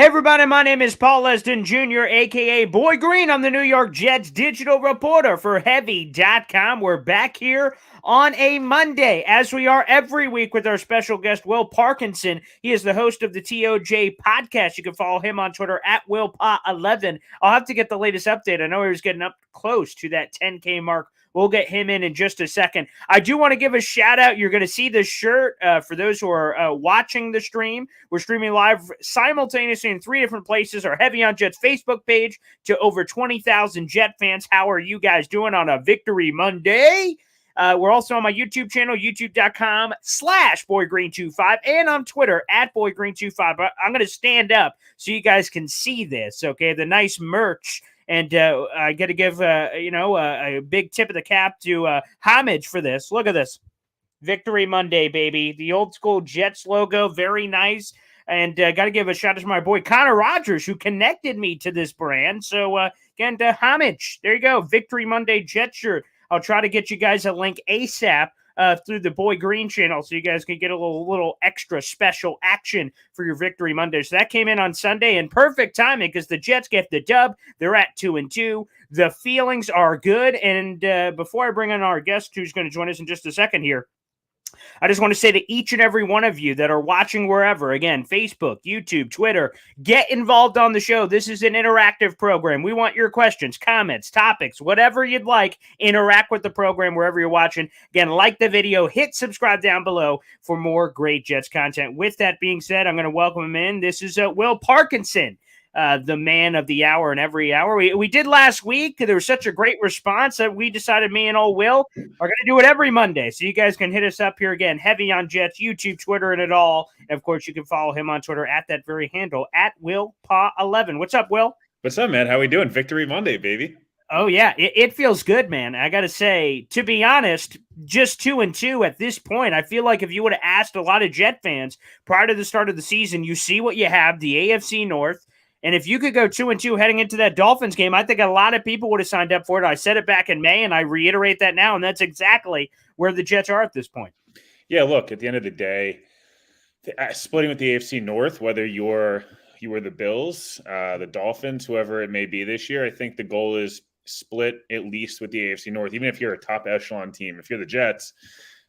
Hey everybody, my name is Paul Leston Jr., aka Boy Green. I'm the New York Jets digital reporter for Heavy.com. We're back here on a Monday, as we are every week with our special guest, Will Parkinson. He is the host of the TOJ podcast. You can follow him on Twitter at WillPa11. I'll have to get the latest update. I know he was getting up close to that 10K mark. We'll get him in just a second. I do want to give a shout out. You're going to see this shirt for those who are watching the stream. We're streaming live simultaneously in 3 different places. Our Heavy on Jets Facebook page to over 20,000 Jet fans. How are you guys doing on a Victory Monday? We're also on my YouTube channel, youtube.com/BoyGreen25, and on Twitter at BoyGreen25. I'm going to stand up so you guys can see this, okay? The nice merch. And I got to give, a big tip of the cap to Homage for this. Look at this. Victory Monday, baby. The old school Jets logo. Very nice. And got to give a shout out to my boy Connor Rogers, who connected me to this brand. So, again, to Homage. There you go. Victory Monday Jet shirt. I'll try to get you guys a link ASAP. Through the Boy Green channel, so you guys can get a little extra special action for your Victory Monday. So that came in on Sunday, and perfect timing because the Jets get the dub. They're at 2-2. The feelings are good. And before I bring in our guest, who's going to join us in just a second here, I just want to say to each and every one of you that are watching wherever, again, Facebook, YouTube, Twitter, get involved on the show. This is an interactive program. We want your questions, comments, topics, whatever you'd like. Interact with the program wherever you're watching. Again, like the video, hit subscribe down below for more great Jets content. With that being said, I'm going to welcome him in. This is Will Parkinson. The man of the hour and every hour. We did last week. There was such a great response that we decided me and old Will are going to do it every Monday. So you guys can hit us up here again, Heavy on Jets, YouTube, Twitter, and it all. And of course, you can follow him on Twitter at that very handle, at WillPa11. What's up, Will? What's up, man? How we doing? Victory Monday, baby. Oh, yeah. It feels good, man. I got to say, to be honest, just 2-2 at this point. I feel like if you would have asked a lot of Jet fans prior to the start of the season, you see what you have, the AFC North. And if you could go 2-2 heading into that Dolphins game, I think a lot of people would have signed up for it. I said it back in May, and I reiterate that now, and that's exactly where the Jets are at this point. Yeah, look, at the end of the day, splitting with the AFC North, whether you were the Bills, the Dolphins, whoever it may be this year, I think the goal is split at least with the AFC North, even if you're a top echelon team. If you're the Jets,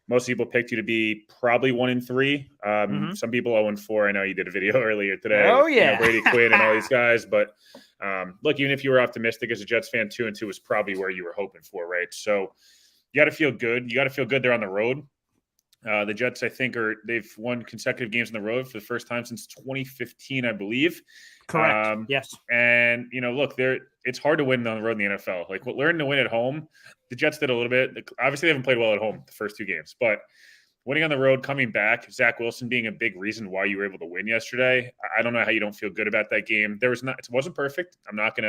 most people picked you to be probably 1-3. Some people 0-4. I know you did a video earlier today. Oh, yeah. Brady Quinn and all these guys. But look, even if you were optimistic as a Jets fan, 2-2 was probably where you were hoping for, right? So you got to feel good. You got to feel good they're on the road. The Jets, I think, they've won consecutive games on the road for the first time since 2015, I believe. Correct. Yes. And, look, it's hard to win on the road in the NFL. Like, learning to win at home, the Jets did a little bit. Obviously, they haven't played well at home the first 2 games. But winning on the road, coming back, Zach Wilson being a big reason why you were able to win yesterday, I don't know how you don't feel good about that game. It wasn't perfect. I'm not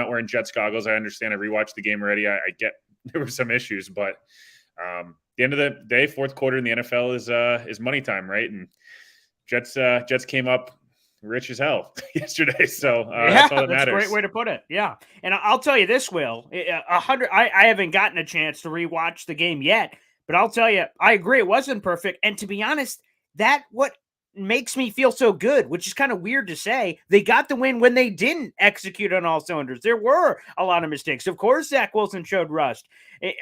wearing Jets goggles. I understand. I rewatched the game already. I get there were some issues, but the end of the day, fourth quarter in the NFL is money time, right? And Jets came up rich as hell yesterday, so that's all that matters. That's a great way to put it. Yeah, and I'll tell you this, Will, 100. I haven't gotten a chance to rewatch the game yet, but I'll tell you, I agree it wasn't perfect. And to be honest, what makes me feel so good, which is kind of weird to say. They got the win when they didn't execute on all cylinders. There were a lot of mistakes. Of course, Zach Wilson showed rust.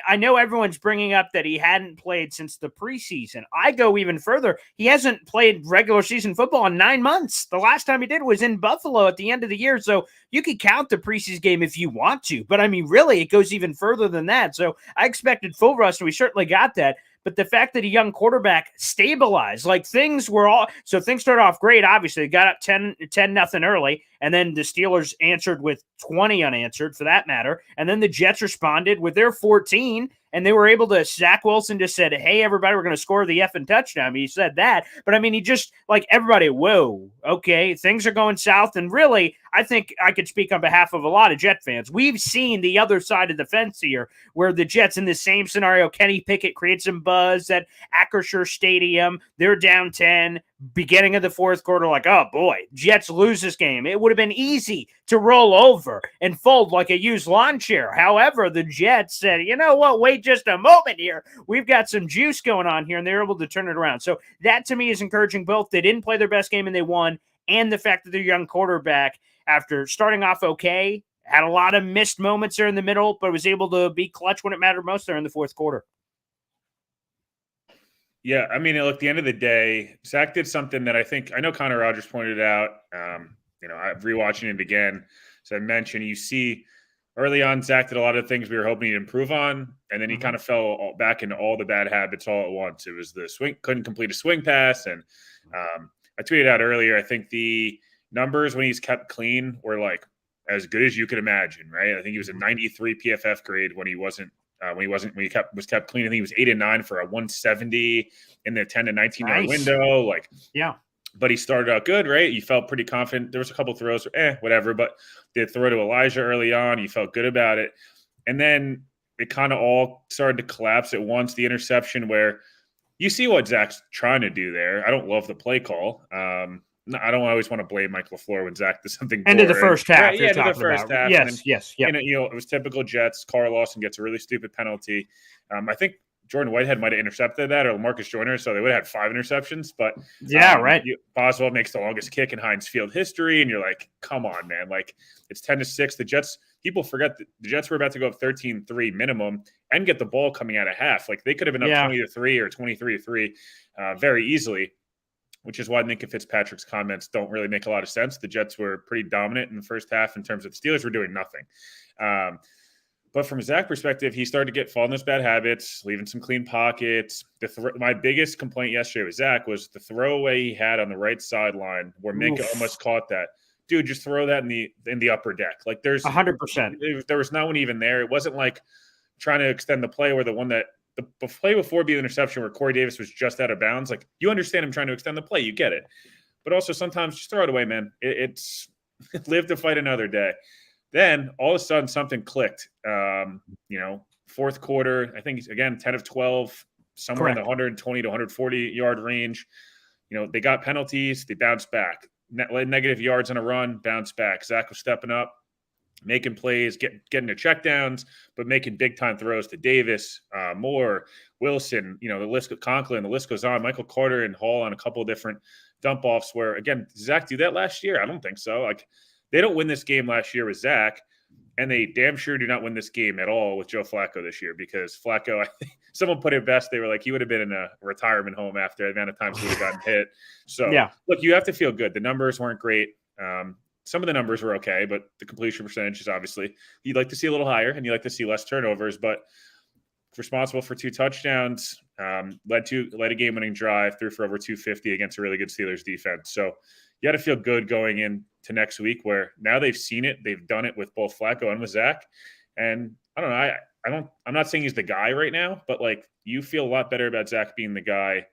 I know everyone's bringing up that he hadn't played since the preseason. I go even further. He hasn't played regular season football in 9 months. The last time he did was in Buffalo at the end of the year. So you could count the preseason game if you want to. But I mean, really, it goes even further than that. So I expected full rust, and we certainly got that. But the fact that a young quarterback stabilized, things started off great. Obviously, they got up 10-0 early, and then the Steelers answered with 20 unanswered, for that matter. And then the Jets responded with their 14, and they were able to. Zach Wilson just said, "Hey, everybody, we're going to score the effing touchdown." I mean, he said that, but I mean, he just everybody. Whoa, okay, things are going south, and really, I think I could speak on behalf of a lot of Jet fans. We've seen the other side of the fence here, where the Jets, in the same scenario, Kenny Pickett creates some buzz at Acrisure Stadium. They're down 10. Beginning of the fourth quarter, oh boy, Jets lose this game. It would have been easy to roll over and fold like a used lawn chair. However, the Jets said, you know what, wait just a moment here. We've got some juice going on here, and they were able to turn it around. So that to me is encouraging. Both, they didn't play their best game and they won, and the fact that their young quarterback, after starting off okay, had a lot of missed moments there in the middle, but was able to be clutch when it mattered most there in the fourth quarter. Yeah, I mean, at the end of the day, Zach did something that I know Connor Rogers pointed out. I'm rewatching it again. As I mentioned, you see early on, Zach did a lot of things we were hoping he'd improve on, and then he kind of fell back into all the bad habits all at once. It was the swing, couldn't complete a swing pass, and I tweeted out earlier, I think the numbers when he's kept clean were like as good as you could imagine, right? I think he was a 93 PFF grade when he wasn't. When he was kept clean. I think he was 8 and 9 for a 170 in the 10 to 19 yard window. But he started out good, right? You felt pretty confident. There was a couple throws, whatever. But the throw to Elijah early on, you felt good about it. And then it kind of all started to collapse at once. The interception where you see what Zach's trying to do there. I don't love the play call. I don't always want to blame Mike LaFleur when Zach does something. End of the first half. Right, yeah, the first half. Yes. It was typical Jets. Carl Lawson gets a really stupid penalty. I think Jordan Whitehead might have intercepted that, or Marcus Joyner, so they would have had 5 interceptions. But right. Boswell makes the longest kick in Heinz Field history, and you're like, come on, man. Like, it's 10-6. The Jets, people forget that the Jets were about to go up 13-3 minimum and get the ball coming out of half. Like, they could have been up 20-3 or 23-3 very easily. Which is why Minka Fitzpatrick's comments don't really make a lot of sense. The Jets were pretty dominant in the first half in terms of the Steelers were doing nothing. But from a Zach perspective, he started to fall in those bad habits, leaving some clean pockets. My biggest complaint yesterday with Zach was the throwaway he had on the right sideline where Minka almost caught that. Dude, just throw that in the upper deck. Like there's 100%. There was no one even there. It wasn't like trying to extend the play where the play before the interception where Corey Davis was just out of bounds. Like, you understand him trying to extend the play. You get it. But also sometimes just throw it away, man. It's live to fight another day. Then all of a sudden something clicked. Fourth quarter, I think, again, 10 of 12, somewhere in the 120 to 140-yard range. They got penalties. They bounced back. Negative yards on a run, bounced back. Zach was stepping up, making plays, getting to checkdowns, but making big-time throws to Davis, Moore, Wilson, the list, Conklin, the list goes on. Michael Carter and Hall on a couple of different dump-offs where, again, did Zach do that last year? I don't think so. Like, they don't win this game last year with Zach, and they damn sure do not win this game at all with Joe Flacco this year because Flacco, I think someone put it best. They were like, he would have been in a retirement home after the amount of times he would have gotten hit. So, look, you have to feel good. The numbers weren't great. Some of the numbers were okay, but the completion percentage is obviously you'd like to see a little higher and you like to see less turnovers, but responsible for 2 touchdowns, led a game-winning drive, threw for over 250 against a really good Steelers defense. So you got to feel good going into next week where now they've seen it. They've done it with both Flacco and with Zach. And I don't know. I'm not saying he's the guy right now, but like you feel a lot better about Zach being the guy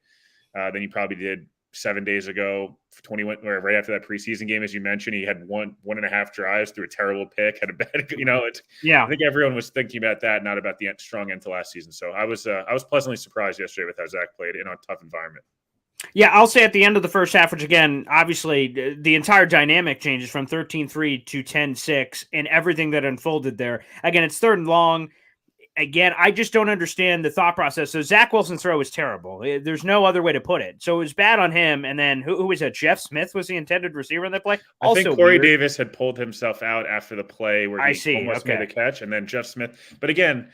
than you probably did 7 days ago, 21, or right after that preseason game, as you mentioned, he had 1.5 drives through a terrible pick, had a bad, I think everyone was thinking about that, not about the strong end to last season. So I was pleasantly surprised yesterday with how Zach played in a tough environment. Yeah, I'll say at the end of the first half, which again, obviously the entire dynamic changes from 13-3 to 10-6 and everything that unfolded there. Again, it's 3rd and long. Again, I just don't understand the thought process. So Zach Wilson's throw was terrible. There's no other way to put it. So it was bad on him. And then who was that? Jeff Smith was the intended receiver in that play? I think Corey Davis had pulled himself out after the play where he almost made the catch. And then Jeff Smith. But again,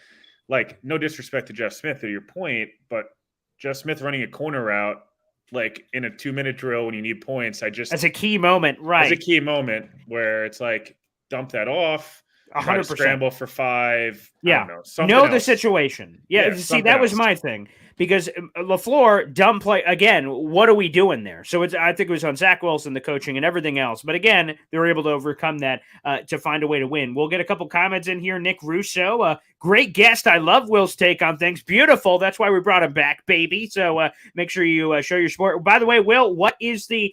like no disrespect to Jeff Smith to your point, but Jeff Smith running a corner route, like in a 2-minute drill when you need points, that's a key moment, right? It's a key moment where it's like dump that off. 100%. Scramble for 5. Yeah. Know the situation. Yeah. See, that was my thing because LaFleur, dumb play. Again, what are we doing there? So I think it was on Zach Wilson, the coaching and everything else. But again, they were able to overcome that to find a way to win. We'll get a couple comments in here. Nick Russo, great guest. I love Will's take on things. Beautiful. That's why we brought him back, baby. So make sure you show your support. By the way, Will, what is the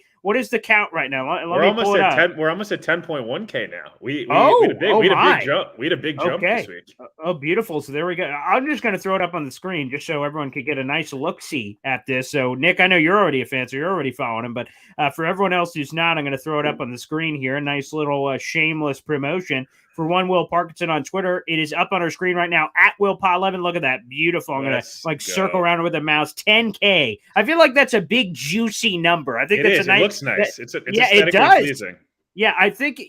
count right now? We're almost at 10.1K now. We had a big jump this week. Oh, beautiful. So there we go. I'm just going to throw it up on the screen just so everyone could get a nice look-see at this. So, Nick, I know you're already a fan, so you're already following him. But for everyone else who's not, I'm going to throw it up on the screen here. A nice little shameless promotion for one Will Parkinson on Twitter. It is up on our screen right now at WillPod11. Look at that. Beautiful. I'm going to circle around with a mouse. 10K. I feel like that's a big, juicy number. I think it that's is. a nice. It looks nice. It's yeah, aesthetically it does. pleasing. Yeah, I think,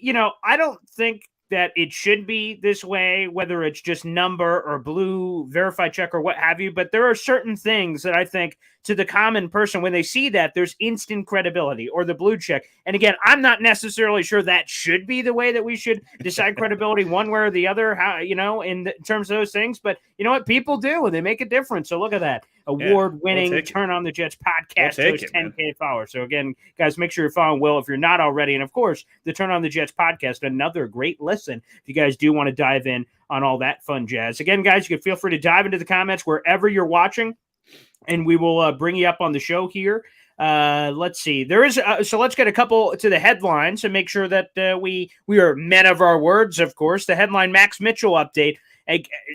I don't think that it should be this way, whether it's just number or blue verified check or what have you. But there are certain things that I think to the common person, when they see that, there's instant credibility, or the blue check. And again, I'm not necessarily sure that should be the way that we should decide credibility one way or the other, how, in terms of those things. But you know what? People do, and they make a difference. So look at that. Award-winning Turn on the Jets podcast host, 10K followers. So again, guys, make sure you're following Will if you're not already. And of course, the Turn on the Jets podcast, another great listen if you guys do want to dive in on all that fun jazz. Again, guys, you can feel free to dive into the comments wherever you're watching, and we will bring you up on the show here. Let's see. There is so let's get a couple to the headlines and make sure that we are men of our words. Of course, the headline: Max Mitchell update.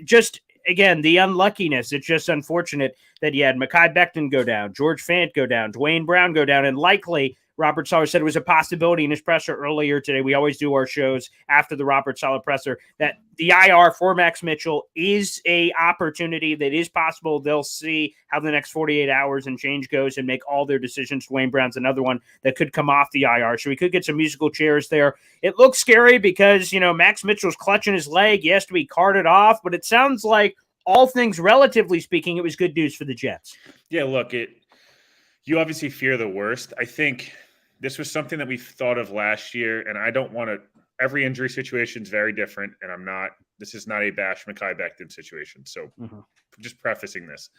Just again, the unluckiness. It's just unfortunate that you had Mekhi Becton go down, George Fant go down, Dwayne Brown go down, and likely Robert Saleh said it was a possibility in his presser earlier today. We always do our shows after the Robert Saleh presser, that the IR for Max Mitchell is a opportunity that is possible. They'll see how the next 48 hours and change goes and make all their decisions. Dwayne Brown's another one that could come off the IR. So we could get some musical chairs there. It looks scary because, Max Mitchell's clutching his leg. He has to be carted off, but it sounds like all things relatively speaking, it was good news for the Jets. Yeah, look, you obviously fear the worst. I think this was something that we thought of last year, and I don't want to – every injury situation is very different, and this is not a bash Mekhi Becton situation. So just prefacing this.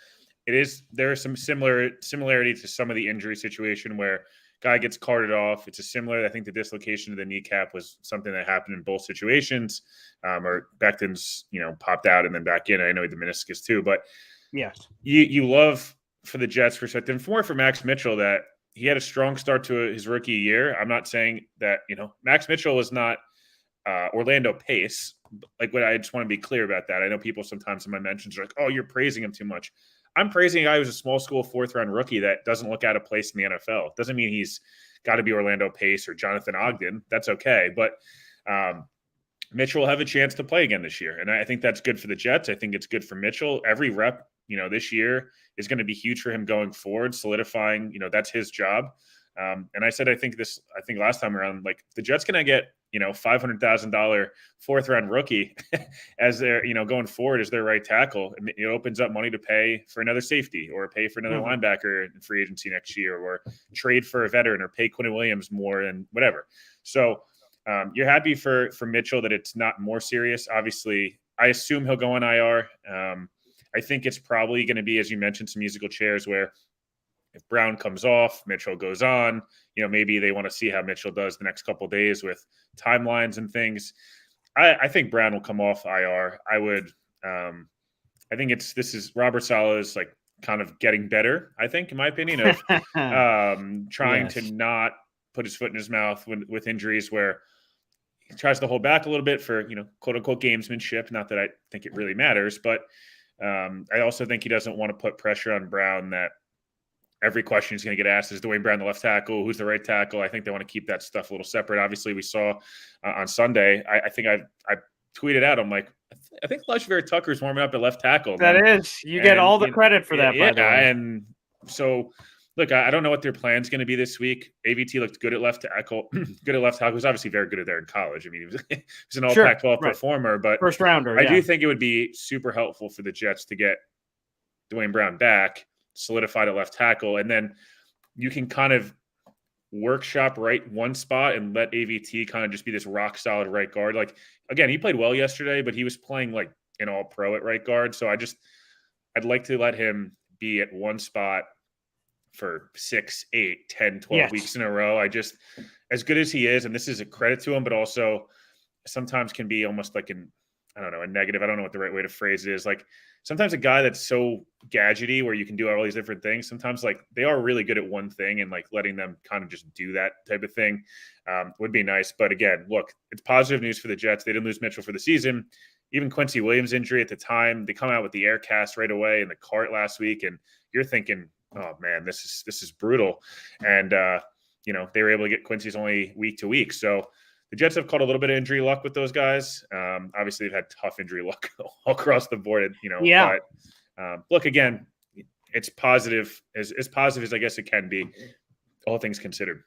There are some similarity to some of the injury situation where guy gets carted off. It's I think the dislocation of the kneecap was something that happened in both situations, or Becton's, popped out and then back in. I know the meniscus too, but yes, you love for the Jets perspective, more for Max Mitchell, that he had a strong start to his rookie year. I'm not saying that, Max Mitchell is not Orlando Pace. Like, what I just want to be clear about that. I know people sometimes in my mentions are like, oh, you're praising him too much. I'm praising a guy who's a small school 4th-round rookie that doesn't look out of place in the NFL. Doesn't mean he's got to be Orlando Pace or Jonathan Ogden. That's okay. But Mitchell will have a chance to play again this year. And I think that's good for the Jets. I think it's good for Mitchell. Every rep, this year is going to be huge for him going forward, solidifying, that's his job. And I think last time around, like, the Jets going to get, $500,000 4th-round rookie as their, going forward as their right tackle. It opens up money to pay for another safety, or pay for another linebacker in free agency next year, or trade for a veteran, or pay Quinnen Williams more, and whatever. So you're happy for Mitchell that it's not more serious. Obviously, I assume he'll go on IR. I think it's probably going to be, as you mentioned, some musical chairs where if Brown comes off, Mitchell goes on. Maybe they want to see how Mitchell does the next couple of days with timelines and things. I think Brown will come off IR. I think this is Robert Saleh's, like, kind of getting better, I think, in my opinion, of trying to not put his foot in his mouth with injuries, where he tries to hold back a little bit for, quote unquote gamesmanship. Not that I think it really matters, but I also think he doesn't want to put pressure on Brown that every question he's going to get asked is Dwayne Brown the left tackle, who's the right tackle. I think they want to keep that stuff a little separate. Obviously, we saw on Sunday, I think I tweeted out, I'm like, I think Lashvere Tucker's warming up at left tackle. You get all the credit for that, by the way. And so, look, I don't know what their plan's going to be this week. AVT looked good at left tackle. Good at left tackle. He was obviously very good at there in college. I mean, he was an all-Pac-12 performer, but first rounder. I do think it would be super helpful for the Jets to get Dwayne Brown back, solidified at left tackle, and then you can kind of workshop right one spot and let AVT kind of just be this rock solid right guard. Like, again, he played well yesterday, but he was playing like an all pro at right guard. So I'd like to let him be at one spot for 6, 8, 10, 12 weeks in a row. As good as he is, and this is a credit to him, but also sometimes can be almost like a negative. I don't know what the right way to phrase it is. Like, sometimes a guy that's so gadgety where you can do all these different things, sometimes, like, they are really good at one thing, and, like, letting them kind of just do that type of thing would be nice. But again, look, it's positive news for the Jets. They didn't lose Mitchell for the season. Even Quincy Williams' injury at the time, they come out with the air cast right away in the cart last week, and you're thinking, oh man, this is brutal. And they were able to get Quincy's only week to week. So the Jets have caught a little bit of injury luck with those guys. Obviously, they've had tough injury luck all across the board, Yeah. But look, again, it's positive, as positive as I guess it can be, all things considered.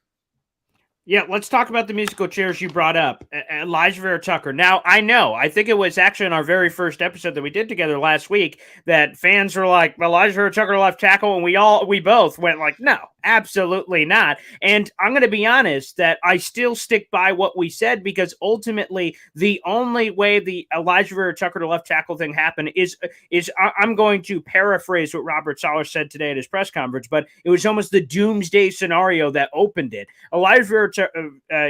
Yeah, let's talk about the musical chairs you brought up. Elijah Vera Tucker. Now, I think it was actually in our very first episode that we did together last week that fans were like, Elijah Vera Tucker left tackle, and we both went like, no, absolutely not. And I'm going to be honest that I still stick by what we said, because ultimately the only way the Elijah Vera Tucker to left tackle thing happened is I'm going to paraphrase what Robert Saleh said today at his press conference, but it was almost the doomsday scenario that opened it. Elijah Vera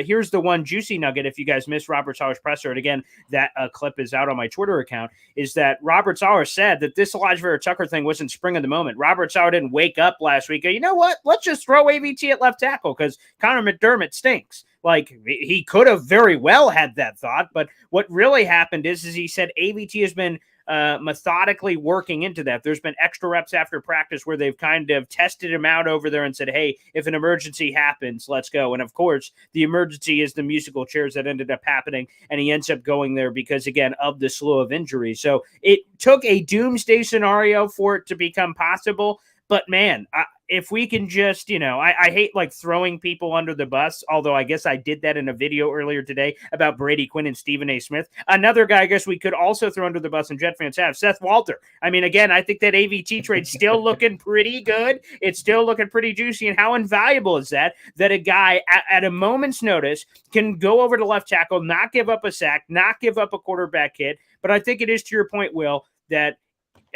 here's the one juicy nugget. If you guys missed Robert Saleh's presser, and again, that clip is out on my Twitter account, is that Robert Saleh said that this Elijah Vera Tucker thing wasn't spring of the moment. Robert Saleh didn't wake up last week. You know what? Let's just throw AVT at left tackle because Connor McDermott stinks. Like, he could have very well had that thought, but what really happened is he said AVT has been methodically working into that. There's been extra reps after practice where they've kind of tested him out over there and said, hey, if an emergency happens, let's go. And of course, the emergency is the musical chairs that ended up happening, and he ends up going there because, again, of the slew of injuries. So it took a doomsday scenario for it to become possible. But man, if we can just, I hate like throwing people under the bus, although I guess I did that in a video earlier today about Brady Quinn and Stephen A. Smith. Another guy I guess we could also throw under the bus, and Jet fans have, Seth Walter. I mean, again, I think that AVT trade's still looking pretty good. It's still looking pretty juicy. And how invaluable is that a guy at a moment's notice can go over to left tackle, not give up a sack, not give up a quarterback hit. But I think it is to your point, Will, that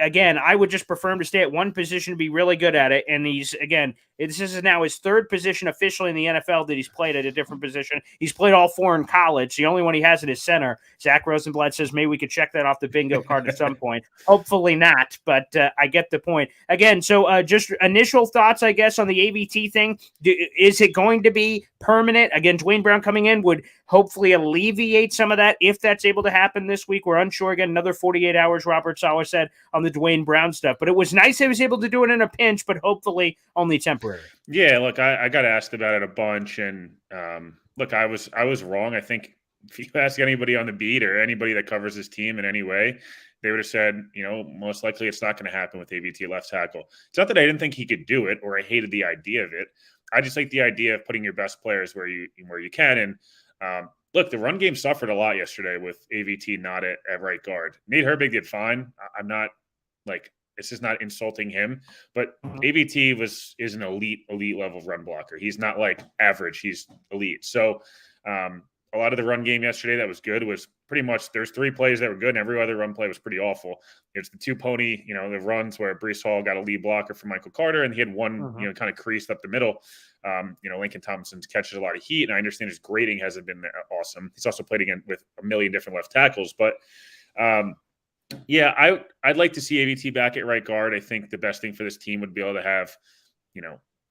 again, I would just prefer him to stay at one position to be really good at it. And this is now his third position officially in the NFL that he's played at a different position. He's played all four in college. The only one he has is center. Zach Rosenblatt says maybe we could check that off the bingo card at some point. Hopefully not, but I get the point. Again, so just initial thoughts, I guess, on the AVT thing. Is it going to be permanent? Again, Dwayne Brown coming in would hopefully alleviate some of that if that's able to happen this week. We're unsure. Again, another 48 hours, Robert Saleh said, on the Dwayne Brown stuff. But it was nice he was able to do it in a pinch, but hopefully only temporary. Yeah, look, I got asked about it a bunch, and look, I was wrong. I think if you ask anybody on the beat or anybody that covers this team in any way, they would have said, most likely it's not going to happen with AVT left tackle. It's not that I didn't think he could do it or I hated the idea of it. I just like the idea of putting your best players where you can. And look, the run game suffered a lot yesterday with AVT not at right guard. Nate Herbig did fine. I'm not like, this is not insulting him, but AVT is an elite level run blocker. He's not like average. He's elite. So a lot of the run game yesterday that was good was pretty much, there's three plays that were good and every other run play was pretty awful. There's the two pony, the runs where Bryce Hall got a lead blocker from Michael Carter, and he had one, kind of creased up the middle. Lincoln Thompson catches a lot of heat, and I understand his grading hasn't been awesome. He's also played again with a million different left tackles, but yeah, I'd like to see AVT back at right guard. I think the best thing for this team would be able to have,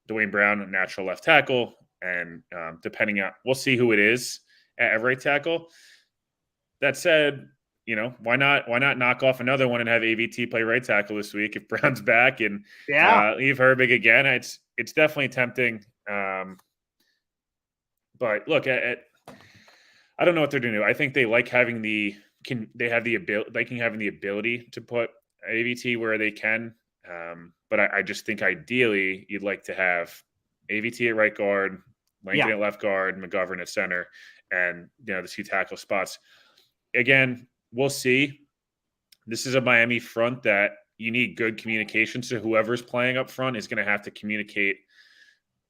Dwayne Brown, a natural left tackle, and depending on, we'll see who it is at right tackle. That said, why not knock off another one and have AVT play right tackle this week if Brown's back and leave Herbig again? It's definitely tempting. But look, I don't know what they're doing. I think they like having having the ability to put AVT where they can. But I just think ideally you'd like to have AVT at right guard, Lincoln at left guard, McGovern at center, and the two tackle spots. Again, we'll see. This is a Miami front that you need good communication. So whoever's playing up front is going to have to communicate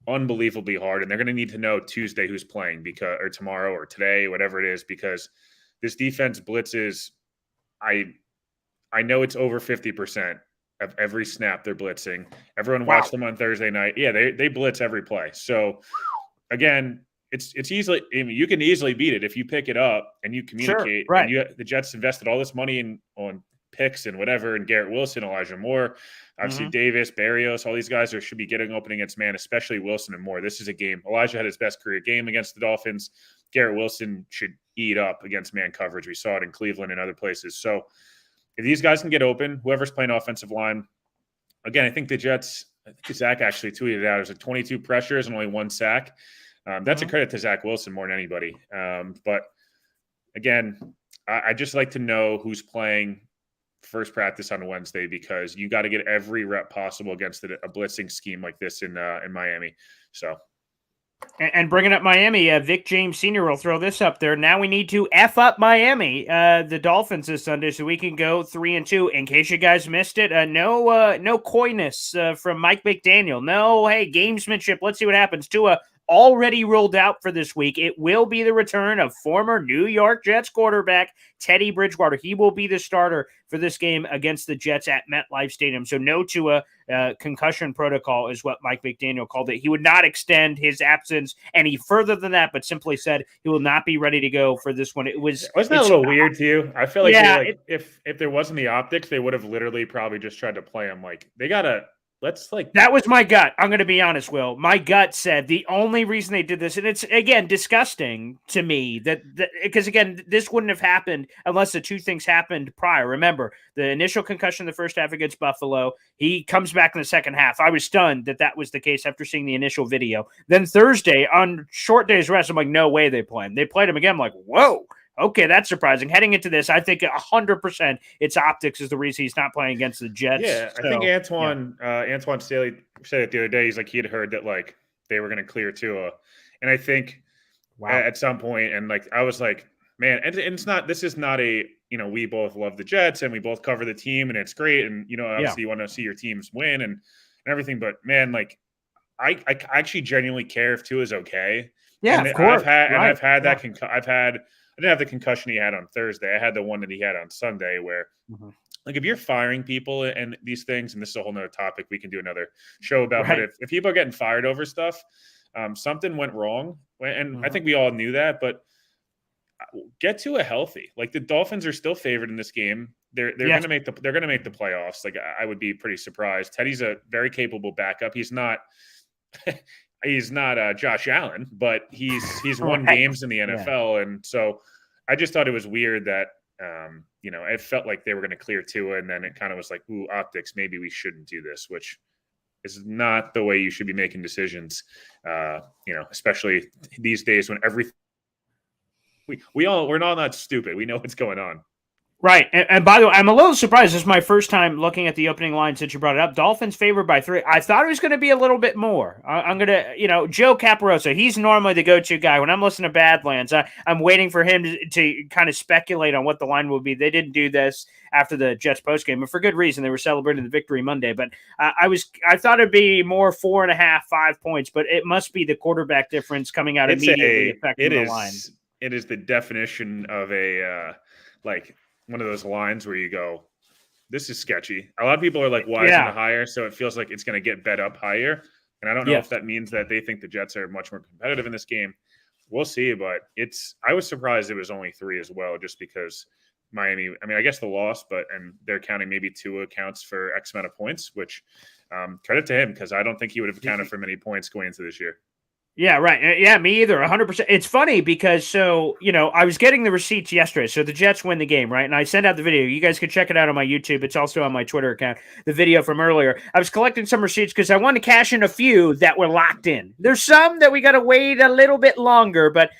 unbelievably hard, and they're going to need to know Tuesday who's playing or tomorrow or today, whatever it is, because this defense blitzes. I know it's over 50% of every snap they're blitzing. Everyone watched them on Thursday night. Yeah, they blitz every play. So again, it's easily. I mean, you can easily beat it if you pick it up and you communicate. Sure, right. And the Jets invested all this money on picks and whatever, and Garrett Wilson, Elijah Moore, obviously Davis, Barrios, all these guys should be getting open against man, especially Wilson and Moore. This is a game. Elijah had his best career game against the Dolphins. Garrett Wilson should eat up against man coverage. We saw it in Cleveland and other places. So if these guys can get open, whoever's playing offensive line, again, I think the Jets, Zach actually tweeted it out, it was like 22 pressures and only one sack. That's a credit to Zach Wilson more than anybody. But again, I just like to know who's playing first practice on Wednesday, because you got to get every rep possible against a blitzing scheme like this in Miami. So. And bringing up Miami, Vic James Sr. will throw this up there. Now we need to F up Miami, the Dolphins this Sunday, so we can go 3-2. In case you guys missed it, no coyness from Mike McDaniel. No, hey, gamesmanship. Let's see what happens. Tua already ruled out for this week. It will be the return of former New York Jets quarterback Teddy Bridgewater. He will be the starter for this game against the Jets at MetLife Stadium. So no Tua. Concussion protocol is what Mike McDaniel called it. He would not extend his absence any further than that, but simply said he will not be ready to go for this one. Wasn't that a little weird to you? I feel like, if there wasn't the optics, they would have literally probably just tried to play him. Like, they gotta. That was my gut. I'm going to be honest, Will. My gut said the only reason they did this, and it's, again, disgusting to me that because, again, this wouldn't have happened unless the two things happened prior. Remember, the initial concussion in the first half against Buffalo, he comes back in the second half. I was stunned that was the case after seeing the initial video. Then Thursday, on short day's rest, I'm like, no way they play him. They played him again. I'm like, whoa. Okay, that's surprising. Heading into this, I think 100% it's optics is the reason he's not playing against the Jets. Yeah, so, I think Antoine Staley said it the other day. He's like, he had heard that like they were going to clear Tua, and I think at some point, and like I was like, man, and it's not. This is not a we both love the Jets and we both cover the team and it's great, and obviously you want to see your teams win and everything, but man, like I actually genuinely care if Tua is okay. Yeah, and of course. I've had that. I didn't have the concussion he had on Thursday. I had the one that he had on Sunday where, like, if you're firing people and these things, and this is a whole nother topic we can do another show about, but if people are getting fired over stuff, something went wrong. And I think we all knew that, but get to a healthy. Like, the Dolphins are still favored in this game. They're going to make the playoffs. Like, I would be pretty surprised. Teddy's a very capable backup. He's not he's not Josh Allen, but he's won games in the NFL. And so I just thought it was weird that, it felt like they were going to clear Tua, and then it kind of was like, ooh, optics, maybe we shouldn't do this, which is not the way you should be making decisions, especially these days when everything we're not stupid. We know what's going on. Right. And by the way, I'm a little surprised. This is my first time looking at the opening line since you brought it up. Dolphins favored by 3. I thought it was going to be a little bit more. I'm going to, Joe Caparosa, he's normally the go-to guy. When I'm listening to Badlands, I'm waiting for him to kind of speculate on what the line will be. They didn't do this after the Jets postgame, and for good reason. They were celebrating the victory Monday. But I thought it'd be more 4.5, 5 points, but it must be the quarterback difference coming out immediately affecting the line. It is the definition of a, one of those lines where you go, this is sketchy. A lot of people are like, why isn't it higher? So it feels like it's going to get bet up higher. And I don't know if that means that they think the Jets are much more competitive in this game. We'll see, but I was surprised it was only 3 as well, just because Miami, I guess the loss, and they're counting maybe 2 accounts for X amount of points, which credit to him, because I don't think he would have accounted for many points going into this year. Yeah, right. Yeah, me either. 100%. It's funny because I was getting the receipts yesterday. So the Jets win the game, right? And I sent out the video. You guys can check it out on my YouTube. It's also on my Twitter account, the video from earlier. I was collecting some receipts because I wanted to cash in a few that were locked in. There's some that we got to wait a little bit longer, but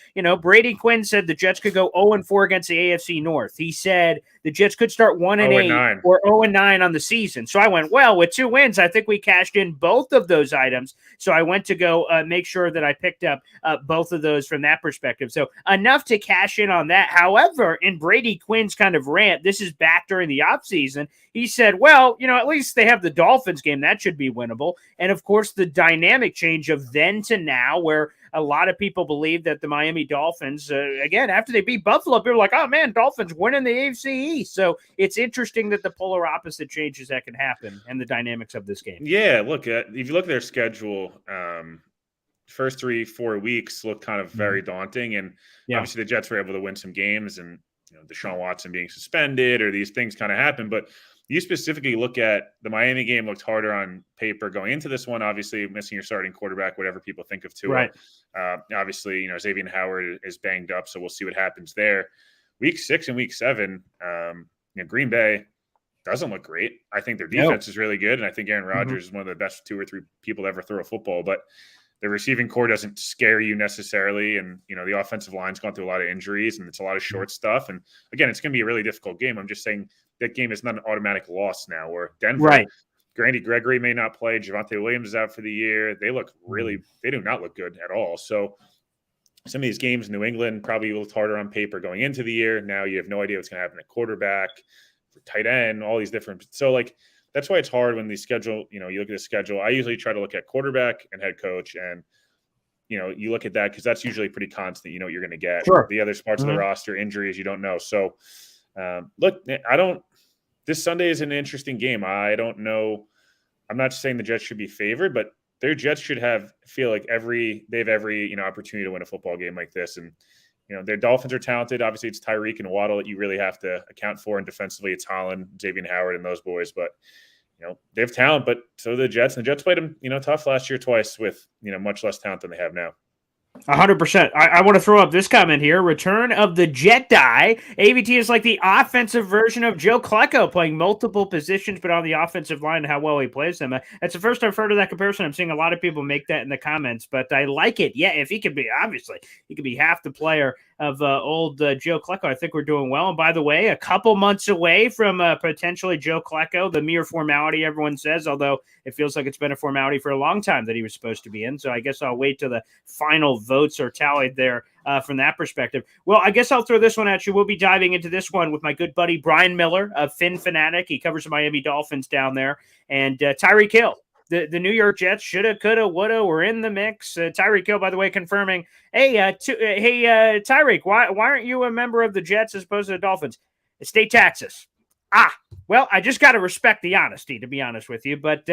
Brady Quinn said the Jets could go 0-4 against the AFC North. He said the Jets could start 1-8 or 0-9 on the season. So I went, well, with 2 wins, I think we cashed in both of those items. So I went to go make sure that I picked up both of those from that perspective. So enough to cash in on that. However, in Brady Quinn's kind of rant, this is back during the offseason, he said, well, at least they have the Dolphins game. That should be winnable. And of course, the dynamic change of then to now, where a lot of people believe that the Miami Dolphins, again, after they beat Buffalo, people are like, oh, man, Dolphins winning the AFC East. So it's interesting that the polar opposite changes that can happen and the dynamics of this game. Yeah, look, if you look at their schedule, first 3-4 weeks look kind of very daunting. And obviously the Jets were able to win some games, and Deshaun Watson being suspended or these things kind of happen. But you specifically look at the Miami game, looked harder on paper going into this one, obviously missing your starting quarterback, whatever people think of Tua. Right. Obviously, Xavier Howard is banged up, so we'll see what happens there. Week 6 and week 7, Green Bay doesn't look great. I think their defense is really good, and I think Aaron Rodgers is one of the best 2 or 3 people to ever throw a football. But the receiving core doesn't scare you necessarily. And, the offensive line's gone through a lot of injuries and it's a lot of short stuff. And again, it's going to be a really difficult game. I'm just saying that game is not an automatic loss now, where Denver, Right. Grandy Gregory may not play. Javonte Williams is out for the year. They do not look good at all. So some of these games, New England probably looked harder on paper going into the year. Now you have no idea what's going to happen at quarterback, for tight end, all these different. So that's why it's hard when the schedule, you look at the schedule. I usually try to look at quarterback and head coach, and you look at that because that's usually pretty constant. You know what you're going to get. Sure. The other parts of the roster, injuries, you don't know. So this Sunday is an interesting game. I don't know. I'm not saying the Jets should be favored, but their Jets should feel like they have every opportunity to win a football game like this. And their Dolphins are talented. Obviously, it's Tyreek and Waddle that you really have to account for, and defensively, it's Holland, Xavier Howard, and those boys. But they have talent, but so do the Jets. And the Jets played them tough last year twice with much less talent than they have now. 100%. I want to throw up this comment here. Return of the Jedi. AVT is like the offensive version of Joe Klecko, playing multiple positions, but on the offensive line, how well he plays them. That's the first I've heard of that comparison. I'm seeing a lot of people make that in the comments, but I like it. Yeah, if he could be, obviously, he could be half the player of old Joe Klecko. I think we're doing well. And by the way, a couple months away from potentially Joe Klecko, the mere formality everyone says, although it feels like it's been a formality for a long time that he was supposed to be in. So I guess I'll wait till the final votes are tallied there from that perspective. Well, I guess I'll throw this one at you. We'll be diving into this one with my good buddy Brian Miller, a Fin fanatic. He covers the Miami Dolphins down there. And Tyreek Hill. The New York Jets shoulda, coulda, woulda, were in the mix. Tyreek Hill, by the way, confirming, hey, Tyreek, why aren't you a member of the Jets as opposed to the Dolphins? State taxes. Well, I just got to respect the honesty, to be honest with you. But,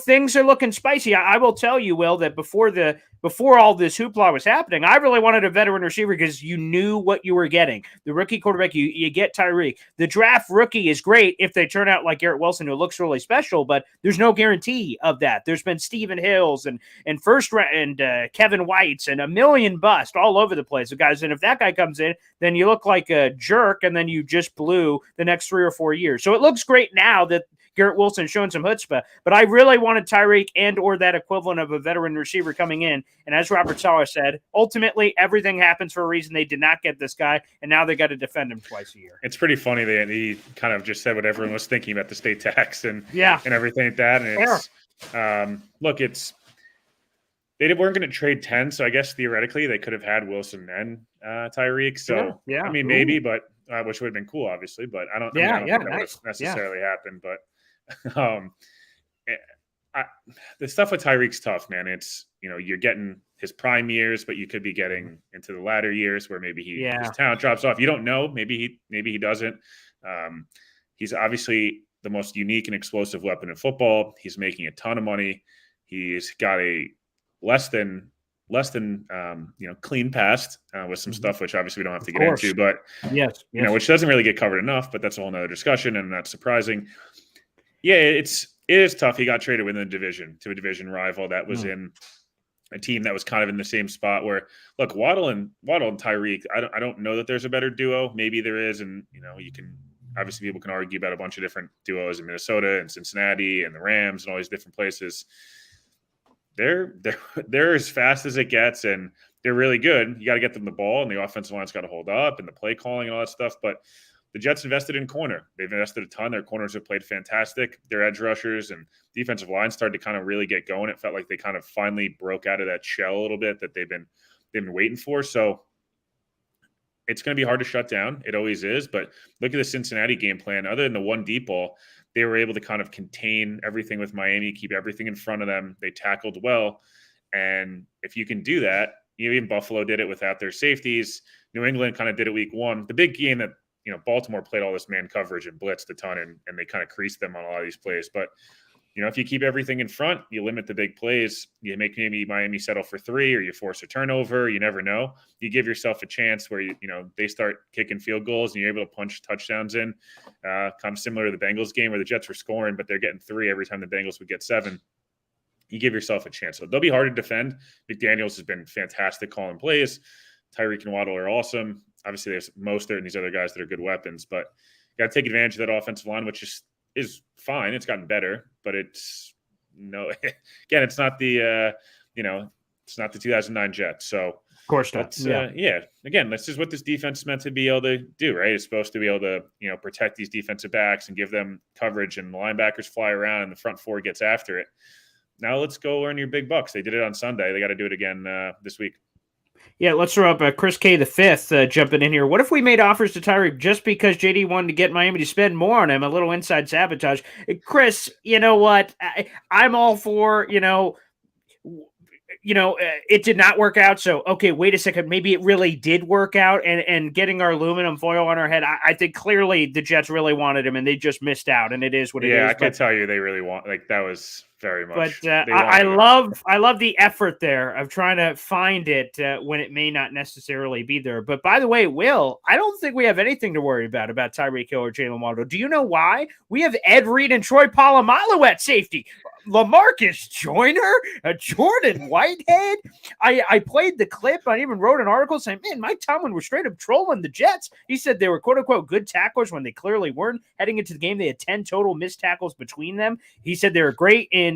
things are looking spicy. I will tell you, Will, that before all this hoopla was happening, I really wanted a veteran receiver because you knew what you were getting. The rookie quarterback, you get Tyreek. The draft rookie is great if they turn out like Garrett Wilson, who looks really special, but there's no guarantee of that. There's been Stephen Hills and first round and Kevin Whites and a million busts all over the place. Guys, and if that guy comes in, then you look like a jerk, and then you just blew the next 3 or 4 years. So it looks great now that Garrett Wilson is showing some chutzpah, but I really wanted Tyreek and or that equivalent of a veteran receiver coming in. And as Robert Saleh said, ultimately everything happens for a reason. They did not get this guy, and now they got to defend him twice a year. It's pretty funny that he kind of just said what everyone was thinking about the state tax and everything like that. And it's they weren't going to trade 10, so I guess theoretically they could have had Wilson and Tyreek. So maybe, but which would have been cool, obviously. But I don't think that would have necessarily happened. But the stuff with Tyreek's tough, man. It's you're getting his prime years, but you could be getting into the latter years where maybe his talent drops off. You don't know. Maybe he doesn't. He's obviously the most unique and explosive weapon in football. He's making a ton of money. He's got a less than clean past with some stuff which obviously we don't have to get into, but which doesn't really get covered enough. But that's a whole nother discussion, and that's surprising. Yeah, it is tough. He got traded within the division to a division rival that was in a team that was kind of in the same spot. Where look, Waddle and Tyreek. I don't know that there's a better duo. Maybe there is, and you can obviously people can argue about a bunch of different duos in Minnesota and Cincinnati and the Rams and all these different places. They're as fast as it gets, and they're really good. You got to get them the ball, and the offensive line's got to hold up, and the play calling and all that stuff. But the Jets invested in corner. They've invested a ton. Their corners have played fantastic. Their edge rushers and defensive line started to kind of really get going. It felt like they kind of finally broke out of that shell a little bit that they've been waiting for. So it's going to be hard to shut down. It always is. But look at the Cincinnati game plan. Other than the one deep ball, they were able to kind of contain everything with Miami, keep everything in front of them. They tackled well. And if you can do that, even Buffalo did it without their safeties. New England kind of did it week one. The big game that, Baltimore played all this man coverage and blitzed a ton, and they kind of creased them on a lot of these plays. But, if you keep everything in front, you limit the big plays, you make maybe Miami settle for 3, or you force a turnover. You never know. You give yourself a chance where, they start kicking field goals and you're able to punch touchdowns in, kind of similar to the Bengals game where the Jets were scoring, but they're getting 3 every time the Bengals would get 7. You give yourself a chance. So they'll be hard to defend. McDaniels has been fantastic calling plays. Tyreek and Waddle are awesome. Obviously, there's Mostert and these other guys that are good weapons, but you got to take advantage of that offensive line, which is fine. It's gotten better, but it's not the It's not the 2009 Jets. So of course not. Again, this is what this defense is meant to be able to do, right? It's supposed to be able to, protect these defensive backs and give them coverage, and the linebackers fly around and the front four gets after it. Now let's go earn your big bucks. They did it on Sunday. They got to do it again this week. Yeah, let's throw up Chris K. the fifth jumping in here. What if we made offers to Tyreek just because JD wanted to get Miami to spend more on him? A little inside sabotage. Chris, you know what? I'm all for, it did not work out. So, okay, wait a second. Maybe it really did work out, and getting our aluminum foil on our head. I think clearly the Jets really wanted him, and they just missed out, and it is what it is. Yeah, I could tell you they really want, that was very much. But I love the effort there of trying to find it when it may not necessarily be there. But by the way, Will, I don't think we have anything to worry about Tyreek Hill or Jalen Waddle. Do you know why? We have Ed Reed and Troy Polamalu at safety. LaMarcus Joyner, Jordan Whitehead. I played the clip. I even wrote an article saying, man, Mike Tomlin was straight up trolling the Jets. He said they were quote unquote good tacklers when they clearly weren't. Heading into the game, they had 10 total missed tackles between them. He said they were great in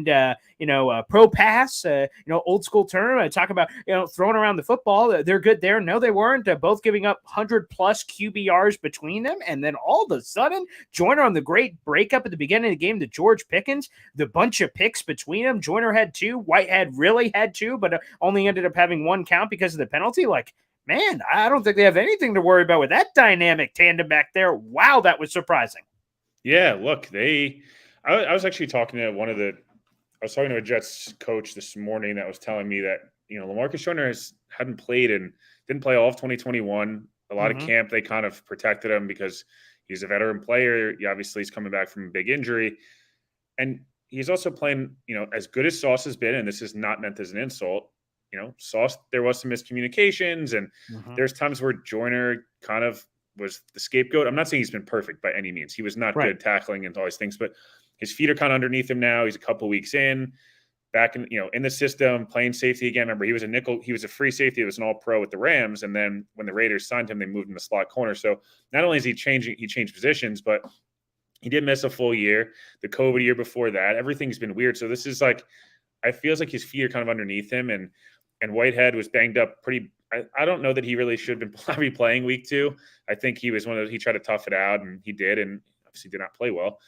pro pass, old school term. Talk about, throwing around the football. They're good there. No, they weren't. Both giving up 100+ QBRs between them. And then all of a sudden, Joyner on the great breakup at the beginning of the game to George Pickens, the bunch of picks between them. Joyner had 2. Whitehead really had 2, but only ended up having 1 count because of the penalty. Like, man, I don't think they have anything to worry about with that dynamic tandem back there. Wow, that was surprising. Yeah, look, I was actually talking to I was talking to a Jets coach this morning that was telling me that, LaMarcus Joyner hadn't played and didn't play all of 2021. A lot of camp, they kind of protected him because he's a veteran player. Obviously, he's coming back from a big injury. And he's also playing, as good as Sauce has been, and this is not meant as an insult, Sauce, there was some miscommunications, and there's times where Joyner kind of was the scapegoat. I'm not saying he's been perfect by any means. He was not good tackling and all these things, but his feet are kind of underneath him now. He's a couple weeks in, back in, in the system, playing safety again. Remember, he was a nickel. He was a free safety. He was an all-pro with the Rams, and then when the Raiders signed him, they moved him to slot corner. So not only is he changed positions, but he did miss a full year. The COVID year before that, everything's been weird. So this is I feels like his feet are kind of underneath him, and Whitehead was banged up pretty. I don't know that he really should have been probably playing week 2. I think he was one of those, he tried to tough it out, and he did, and obviously did not play well.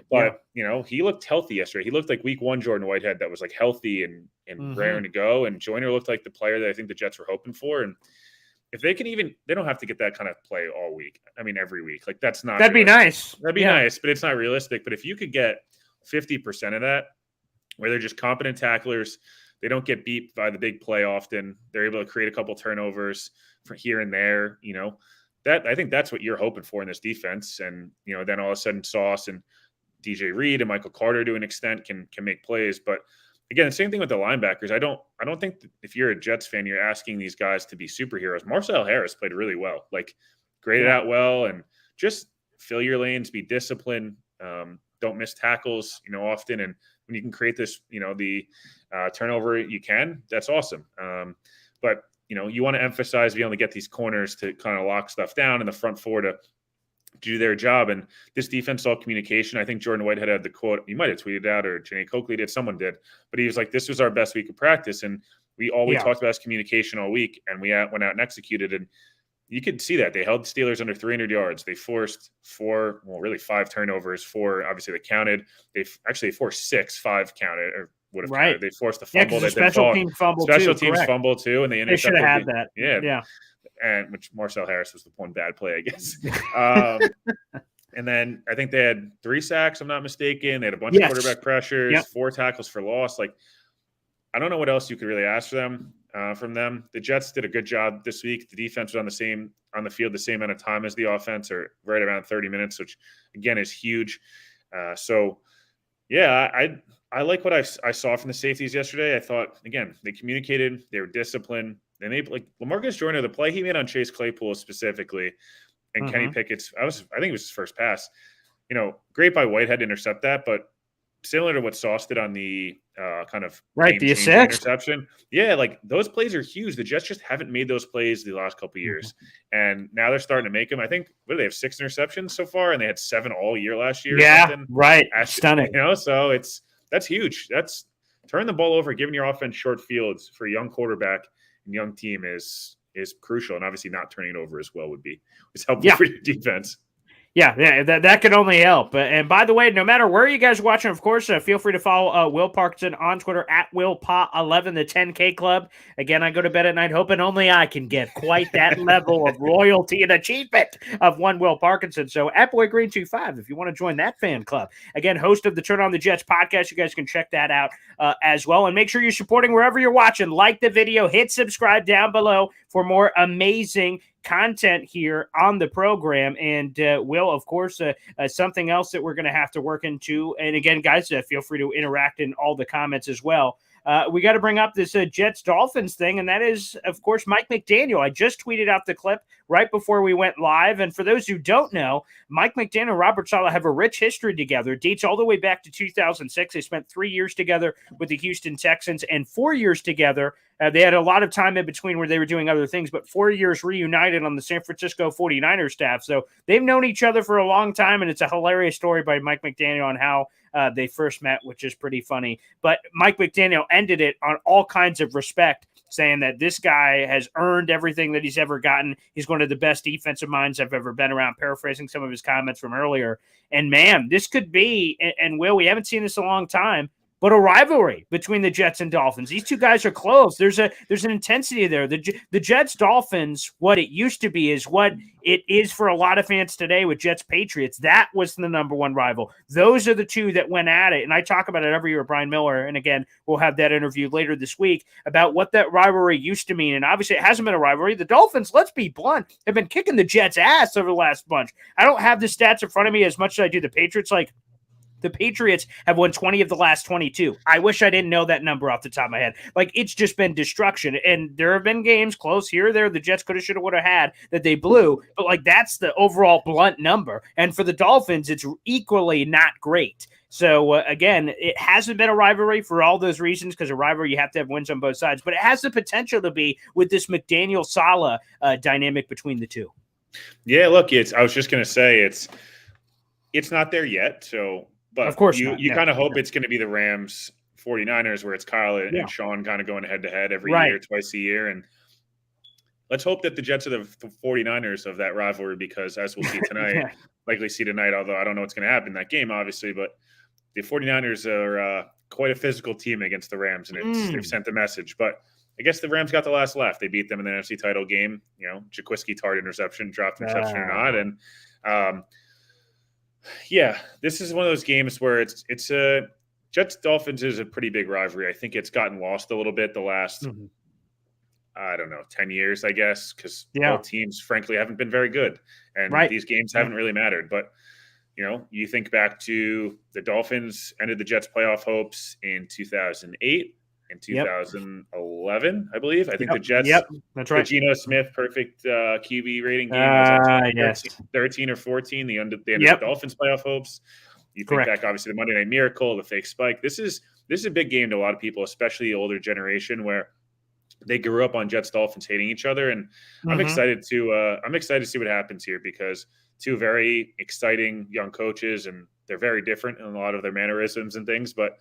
But he looked healthy yesterday. He looked like week 1 Jordan Whitehead that was healthy and raring to go. And Joyner looked like the player that I think the Jets were hoping for. And if they can they don't have to get that kind of play all week. I mean, every week. That'd be nice. That'd be nice, but it's not realistic. But if you could get 50% of that, where they're just competent tacklers, they don't get beat by the big play often. They're able to create a couple turnovers for here and there, that I think that's what you're hoping for in this defense. And, then all of a sudden Sauce and DJ Reed and Michael Carter to an extent can make plays. But again, the same thing with the linebackers. I don't think if you're a Jets fan, you're asking these guys to be superheroes. Marcel Harris played really well, graded out well, and just fill your lanes, be disciplined. Don't miss tackles, often. And when you can create this, the turnover you can, that's awesome. But you want to emphasize being able to get these corners to kind of lock stuff down and the front four to do their job. And this defense, all communication. I think Jordan Whitehead had the quote, he might have tweeted out, or Janae Coakley did, someone did, but he was like, this was our best week of practice. And we talked about is communication all week, and we went out and executed. And you could see that they held the Steelers under 300 yards. They forced 5 turnovers. 4, obviously they counted. They forced 6, 5 counted, or would have counted. They forced a fumble. Special teams fumble too, and they should have had that. Yeah. And which Marcel Harris was the one bad play, I guess. And then I think they had 3 sacks, I'm not mistaken. They had a bunch of quarterback pressures, 4 tackles for loss. I don't know what else you could really ask from them. The Jets did a good job this week. The defense was on the field the same amount of time as the offense, or right around 30 minutes, which again is huge. I like what I saw from the safeties yesterday. I thought, again, they communicated, they were disciplined. And they LaMarcus Joyner, the play he made on Chase Claypool specifically, and Kenny Pickett's, I think it was his first pass. Great by Whitehead to intercept that, but similar to what Sauce did on the kind of the assist interception. Yeah, those plays are huge. The Jets just haven't made those plays the last couple of years, and now they're starting to make them. I think they have 6 interceptions so far, and they had 7 all year last year. Yeah, right. Stunning. So that's huge. That's turn the ball over, giving your offense short fields for a young quarterback and young team is crucial. And obviously not turning it over as well is helpful for your defense. Yeah, that could only help. And by the way, no matter where you guys are watching, of course, feel free to follow Will Parkinson on Twitter at WillPa11, the 10K Club. Again, I go to bed at night hoping only I can get quite that level of royalty and achievement of one Will Parkinson. So at Boy Green 25, if you want to join that fan club. Again, host of the Turn on the Jets podcast, you guys can check that out as well. And make sure you're supporting wherever you're watching. Like the video, hit subscribe down below for more amazing content here on the program. And Will, of course, something else that we're going to have to work into. And again, guys, feel free to interact in all the comments as well. We got to bring up this Jets-Dolphins thing, and that is, of course, Mike McDaniel. I just tweeted out the clip right before we went live. And for those who don't know, Mike McDaniel and Robert Saleh have a rich history together. It dates all the way back to 2006. They spent 3 years together with the Houston Texans and 4 years together. They had a lot of time in between where they were doing other things, but 4 years reunited on the San Francisco 49ers staff. So they've known each other for a long time, and it's a hilarious story by Mike McDaniel on how they first met, which is pretty funny. But Mike McDaniel ended it on all kinds of respect, saying that this guy has earned everything that he's ever gotten. He's one of the best defensive minds I've ever been around, paraphrasing some of his comments from earlier. And, man, this could be, and Will, we haven't seen this in a long time, but a rivalry between the Jets and Dolphins. These two guys are close. There's an intensity there. The Jets-Dolphins, what it used to be is what it is for a lot of fans today with Jets-Patriots. That was the number one rival. Those are the two that went at it. And I talk about it every year with Brian Miller. And again, we'll have that interview later this week about what that rivalry used to mean. And obviously it hasn't been a rivalry. The Dolphins, let's be blunt, have been kicking the Jets' ass over the last bunch. I don't have the stats in front of me as much as I do the Patriots. Like, the Patriots have won 20 of the last 22. I wish I didn't know that number off the top of my head. Like, it's just been destruction. And there have been games close here or there the Jets could have, should have, would have had that they blew. But, like, that's the overall blunt number. And for the Dolphins, it's equally not great. So, again, it hasn't been a rivalry for all those reasons, because a rivalry, you have to have wins on both sides. But it has the potential to be with this McDaniel-Saleh dynamic between the two. Yeah, look, I was just going to say it's not there yet. So, but of course you kind of hope it's going to be the Rams 49ers, where it's Kyle and Sean kind of going head to head every year, twice a year. And let's hope that the Jets are the 49ers of that rivalry, because as we'll see tonight, likely see tonight, although I don't know what's going to happen in that game, obviously, but the 49ers are quite a physical team against the Rams, and they've sent the message. But I guess the Rams got the last laugh. They beat them in the NFC title game. You know, Jaquiski dropped interception or not. And yeah, this is one of those games where it's a Jets-Dolphins is a pretty big rivalry. I think it's gotten lost a little bit the last, 10 years, I guess, because both teams, frankly, haven't been very good. And these games haven't really mattered. But, you know, you think back to the Dolphins ended the Jets' playoff hopes in 2008. In 2011, I believe. I think the Jets, that's right. The Geno Smith perfect QB rating game was 13 or 14. They ended the Dolphins' playoff hopes. You think back, obviously, the Monday Night Miracle, the fake spike. This is a big game to a lot of people, especially the older generation, where they grew up on Jets-Dolphins hating each other. And I'm excited to see what happens here, because two very exciting young coaches, and they're very different in a lot of their mannerisms and things, but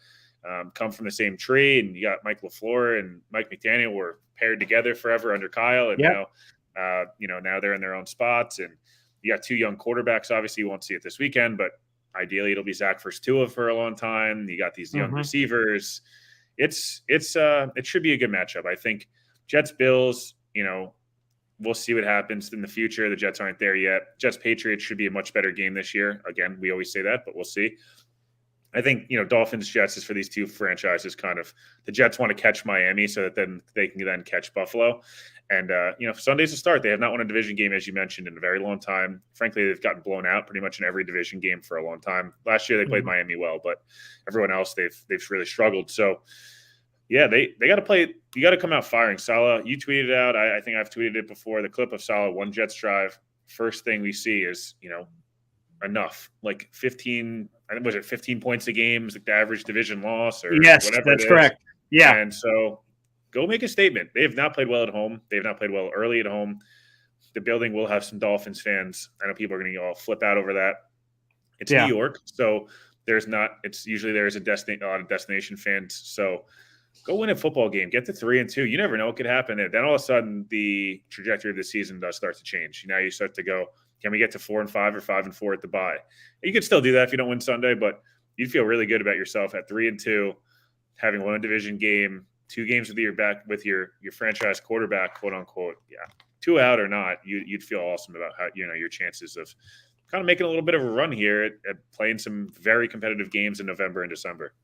come from the same tree. And you got Mike LaFleur and Mike McDaniel were paired together forever under Kyle, and now they're in their own spots. And you got two young quarterbacks. Obviously, you won't see it this weekend, but ideally it'll be Zach versus Tua for a long time. You got these young receivers. It should be a good matchup. I think Jets-Bills, we'll see what happens in the future. The Jets aren't there yet. Jets-Patriots should be a much better game this year. Again, we always say that, but we'll see. I think, Dolphins-Jets is for these two franchises kind of. The Jets want to catch Miami so that then they can then catch Buffalo. And, Sunday's a start. They have not won a division game, as you mentioned, in a very long time. Frankly, they've gotten blown out pretty much in every division game for a long time. Last year they played Miami well, but everyone else, they've really struggled. So, yeah, they got to play. You got to come out firing. Saleh, you tweeted out. I think I've tweeted it before. The clip of Saleh, one Jets drive. First thing we see is, enough. Like 15, I think, was it 15 points a game? Is like the average division loss or whatever. That's correct. Yeah. And so go make a statement. They have not played well at home. They have not played well early at home. The building will have some Dolphins fans. I know people are going to all flip out over that. It's New York. So It's usually there's a lot of destination fans. So go win a football game, get to 3-2. You never know what could happen there. Then all of a sudden the trajectory of the season does start to change. Now you start to go, can we get to 4-5 or 5-4 at the bye? You could still do that if you don't win Sunday, but you'd feel really good about yourself at 3-2, having won a division game, 2 games with your franchise quarterback, quote unquote. Yeah. 2 out or not, you'd feel awesome about how, your chances of kind of making a little bit of a run here at playing some very competitive games in November and December.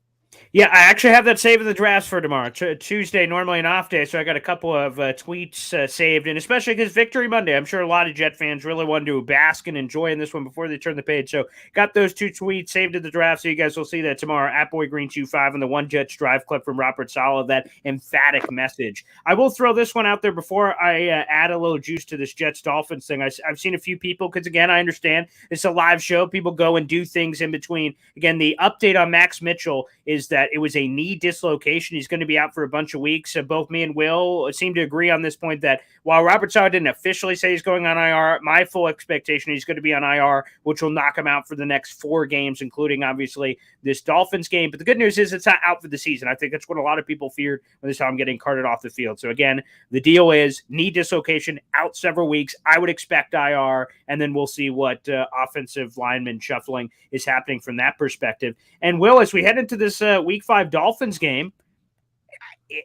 Yeah, I actually have that saved in the drafts for tomorrow. Tuesday, normally an off day, so I got a couple of tweets saved, and especially because Victory Monday, I'm sure a lot of Jet fans really wanted to bask and enjoy in this one before they turn the page. So got those 2 tweets saved in the draft, so you guys will see that tomorrow at Boy Green 25 and the One Jets Drive clip from Robert-Saleh, that emphatic message. I will throw this one out there before I add a little juice to this Jets-Dolphins thing. I've seen a few people, because again, I understand it's a live show. People go and do things in between. Again, the update on Max Mitchell is that it was a knee dislocation. He's going to be out for a bunch of weeks. So both me and Will seem to agree on this point that while Robert-Saleh didn't officially say he's going on IR, my full expectation he's going to be on IR, which will knock him out for the next 4 games, including obviously this Dolphins game. But the good news is it's not out for the season. I think that's what a lot of people feared when they saw him getting carted off the field. So again, the deal is knee dislocation, out several weeks. I would expect IR, and then we'll see what offensive lineman shuffling is happening from that perspective. And Will, as we head into this Week 5 Dolphins game,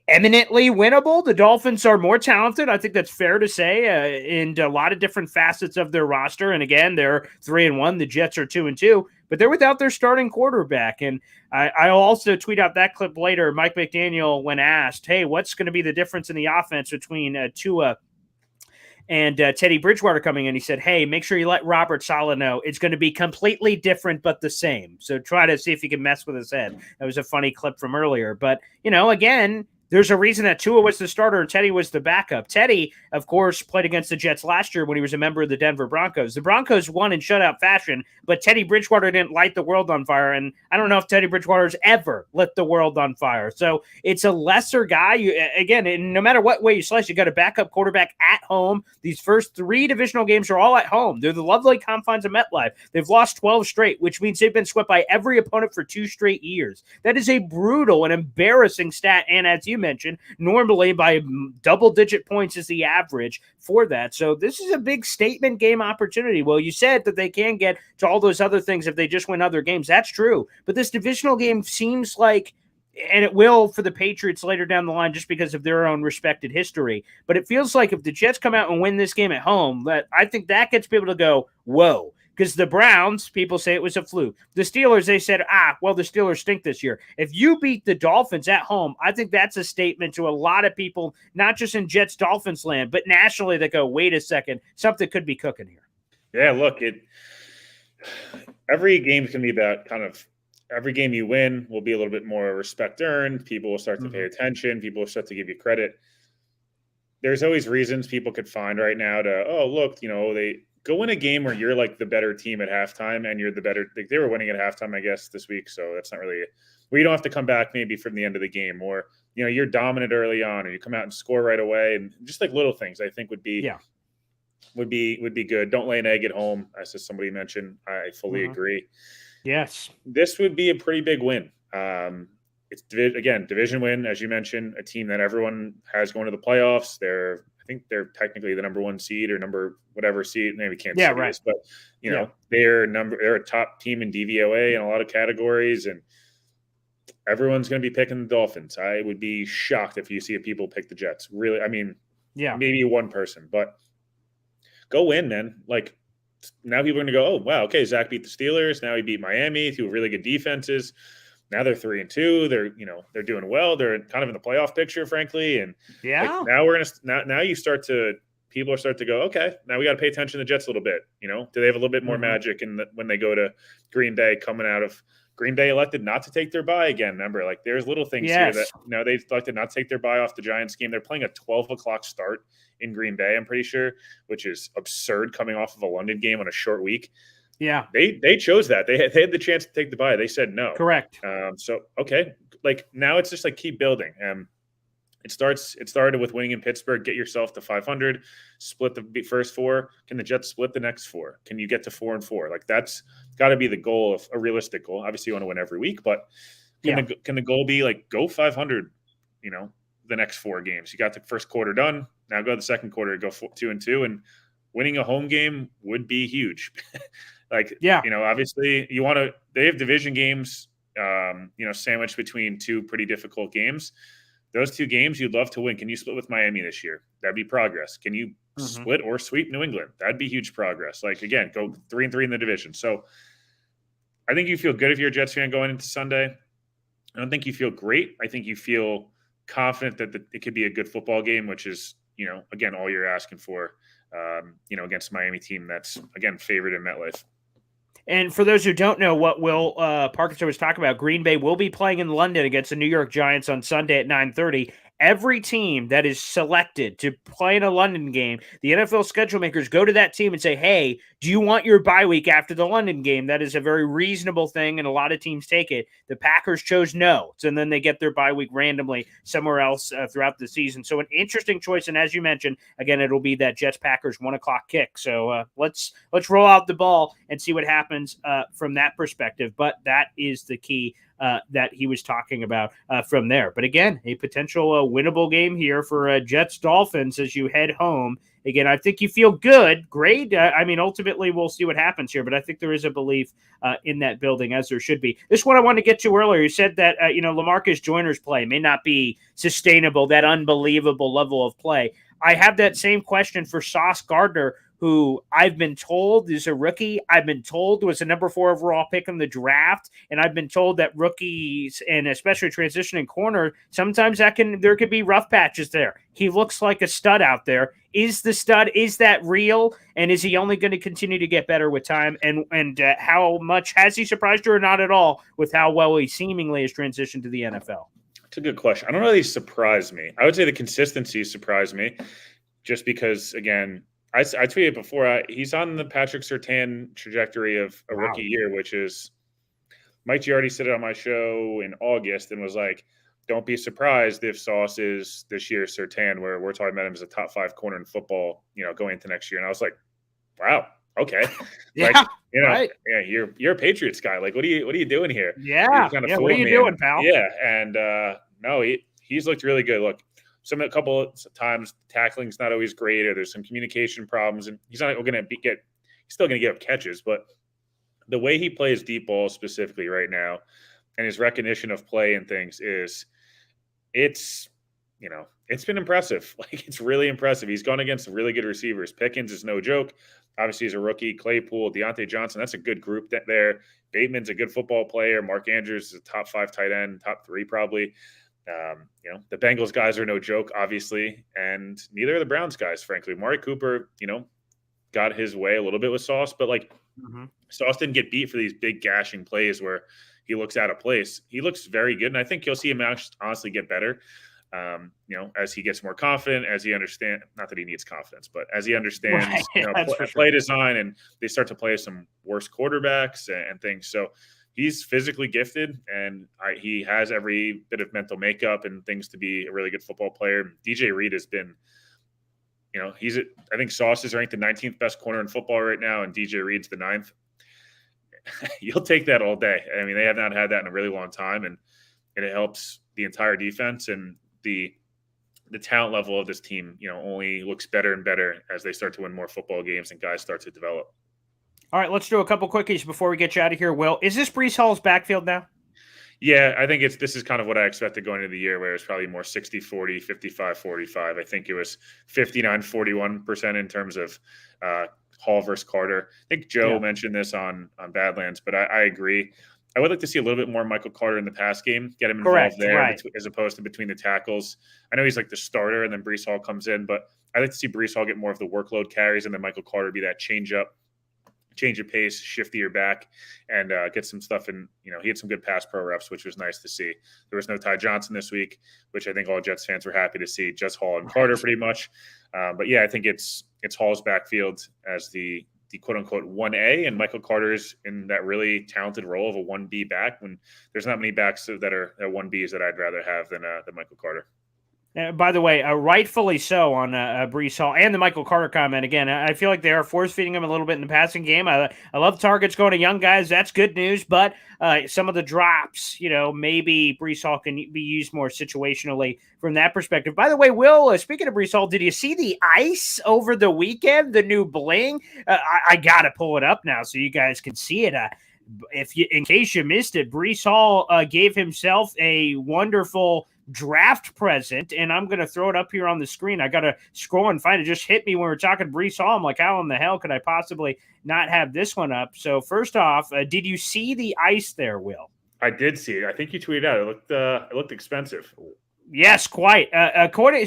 eminently winnable. The Dolphins are more talented. I think that's fair to say in a lot of different facets of their roster. And again, they're 3-1. The Jets are 2-2, but they're without their starting quarterback. And I'll also tweet out that clip later. Mike McDaniel, when asked, hey, what's going to be the difference in the offense between Tua and Teddy Bridgewater coming in, he said, hey, make sure you let Robert-Saleh know it's going to be completely different but the same. So try to see if you can mess with his head. That was a funny clip from earlier. But, again, there's a reason that Tua was the starter and Teddy was the backup. Teddy, of course, played against the Jets last year when he was a member of the Denver Broncos. The Broncos won in shutout fashion, but Teddy Bridgewater didn't light the world on fire, and I don't know if Teddy Bridgewater's ever lit the world on fire. So it's a lesser guy. No matter what way you slice, you got a backup quarterback at home. These first 3 divisional games are all at home. They're the lovely confines of MetLife. They've lost 12 straight, which means they've been swept by every opponent for 2 straight years. That is a brutal and embarrassing stat, and as you mentioned, normally by double-digit points is the average for that. So this is a big statement game opportunity. Well, you said that they can get to all those other things if they just win other games. That's true. But this divisional game seems like, and it will for the Patriots later down the line just because of their own respected history, but it feels like if the Jets come out and win this game at home, I think that gets people to go, whoa. Because the Browns, people say it was a fluke. The Steelers, they said, the Steelers stink this year. If you beat the Dolphins at home, I think that's a statement to a lot of people, not just in Jets-Dolphins land, but nationally that go, wait a second, something could be cooking here. Yeah, look, every game can be about every game you win will be a little bit more respect earned. People will start to pay attention. People will start to give you credit. There's always reasons people could find right now to, they go win a game where you're like the better team at halftime and you're the better. They were winning at halftime, I guess, this week. So that's not really where you don't have to come back maybe from the end of the game, or, you're dominant early on, or you come out and score right away. And just like little things I think would be good. Don't lay an egg at home. As somebody mentioned, I fully agree. Yes. This would be a pretty big win. It's division win, as you mentioned, a team that everyone has going to the playoffs. I think they're technically the number 1 seed or number whatever seed. Maybe can't say this, but they're a top team in DVOA in a lot of categories, and everyone's going to be picking the Dolphins. I would be shocked if you see people pick the Jets. Really, I mean, maybe one person, but go win, man. Like, now people are going to go, oh wow, okay, Zach beat the Steelers. Now he beat Miami, 2 really good defenses. Now they're 3-2. They're doing well. They're kind of in the playoff picture, frankly. And now people are starting to go, okay, now we got to pay attention to the Jets a little bit. Do they have a little bit more magic when they go to Green Bay, coming out of Green Bay elected not to take their bye again. Remember, like, there's little things here that they elected not to take their bye off the Giants game. They're playing a 12:00 start in Green Bay, I'm pretty sure, which is absurd coming off of a London game on a short week. Yeah, they chose that. They had the chance to take the bye. They said no. Correct. So okay, like, now it's just like keep building. It started with winning in Pittsburgh. Get yourself to 500. Split the first 4. Can the Jets split the next 4? Can you get to 4-4? Like, that's got to be the goal of a realistic goal. Obviously, you want to win every week, but can the goal be like go 500? The next 4 games. You got the first quarter done. Now go to the second quarter, go 2-2, and winning a home game would be huge. Obviously you want to. They have division games, sandwiched between 2 pretty difficult games. Those 2 games you'd love to win. Can you split with Miami this year? That'd be progress. Can you split or sweep New England? That'd be huge progress. Like, again, go 3-3 in the division. So I think you feel good if you're a Jets fan going into Sunday. I don't think you feel great. I think you feel confident that it could be a good football game, which is, again, all you're asking for, against a Miami team that's, again, favored in MetLife. And for those who don't know what Will Parkinson was talking about, Green Bay will be playing in London against the New York Giants on Sunday at 9:30. Every team that is selected to play in a London game, the NFL schedule makers go to that team and say, hey, do you want your bye week after the London game? That is a very reasonable thing, and a lot of teams take it. The Packers chose no, and then they get their bye week randomly somewhere else throughout the season. So an interesting choice, and as you mentioned, again, it'll be that Jets-Packers 1 o'clock kick. So let's roll out the ball and see what happens from that perspective. But that is the key that he was talking about from there. But again, a potential winnable game here for Jets Dolphins as you head home. Again, I think you feel good. Great. Ultimately, we'll see what happens here, but I think there is a belief in that building, as there should be. This is what I wanted to get to earlier. You said that, LaMarcus Joyner's play may not be sustainable, that unbelievable level of play. I have that same question for Sauce Gardner, who I've been told is a rookie. I've been told was a number 4 overall pick in the draft. And I've been told that rookies, and especially transitioning corner, sometimes there could be rough patches there. He looks like a stud out there. Is that real? And is he only going to continue to get better with time? And how much has he surprised you, or not at all, with how well he seemingly has transitioned to the NFL? It's a good question. I don't know if he surprised me. I would say the consistency surprised me, just because, again, I tweeted before, he's on the Patrick Surtain trajectory of a rookie year, which is Mike Giardi said it on my show in August and was like, don't be surprised if Sauce is this year's Surtain, where we're talking about him as a top 5 corner in football, going into next year. And I was like, wow, okay. Yeah, right. Yeah, you're a Patriots guy. Like, what are you doing here? Yeah. What are you doing, pal? Yeah. And no, he's looked really good. Look, a couple of times tackling's not always great, or there's some communication problems, and he's not going to he's still going to give up catches, but the way he plays deep ball specifically right now, and his recognition of play and things it's been impressive. Like, it's really impressive. He's gone against really good receivers. Pickens is no joke. Obviously, he's a rookie. Claypool, Deontay Johnson, that's a good group there. Bateman's a good football player. Mark Andrews is a top 5 tight end, top 3 probably. The Bengals guys are no joke, obviously, and neither are the Browns guys, frankly. Amari Cooper, got his way a little bit with Sauce, but Sauce didn't get beat for these big gashing plays where he looks out of place. He looks very good, and I think you'll see him honestly get better. As he gets more confident, as he understands, not that he needs confidence, but as he understands play design, and they start to play some worse quarterbacks and things. So he's physically gifted, and he has every bit of mental makeup and things to be a really good football player. DJ Reed has been, I think Sauce is ranked the 19th best corner in football right now, and DJ Reed's the 9th. You'll take that all day. I mean, they have not had that in a really long time, and it helps the entire defense, and the talent level of this team, only looks better and better as they start to win more football games and guys start to develop. All right, let's do a couple quickies before we get you out of here, Will. Is this Breece Hall's backfield now? Yeah, I think this is kind of what I expected going into the year, where it's probably more 60-40, 55-45. I think it was 59-41% in terms of Hall versus Carter. I think Joe mentioned this on Badlands, but I agree. I would like to see a little bit more Michael Carter in the pass game, get him involved there, as opposed to between the tackles. I know he's like the starter, and then Breece Hall comes in, but I'd like to see Breece Hall get more of the workload carries, and then Michael Carter be that change of pace, shiftier back, and get some stuff in. He had some good pass pro reps, which was nice to see. There was no Ty Johnson this week, which I think all Jets fans were happy to see. Just Hall and Carter pretty much. But yeah, I think it's Hall's backfield as the quote unquote 1A, and Michael Carter's in that really talented role of a 1B back, when there's not many backs that are 1Bs that I'd rather have than Michael Carter. By the way, rightfully so on Breece Hall and the Michael Carter comment. Again, I feel like they are force feeding him a little bit in the passing game. I love targets going to young guys. That's good news. But some of the drops, maybe Breece Hall can be used more situationally from that perspective. By the way, Will, speaking of Breece Hall, did you see the ice over the weekend? The new bling? I got to pull it up now so you guys can see it. In case you missed it, Breece Hall gave himself a wonderful draft present, and I'm going to throw it up here on the screen. I got to scroll and find it. Just hit me when we're talking Breece Hall. I'm like, how in the hell could I possibly not have this one up? So first off, did you see the ice there, Will? I did see it. I think you tweeted out. It looked expensive. Yes, quite.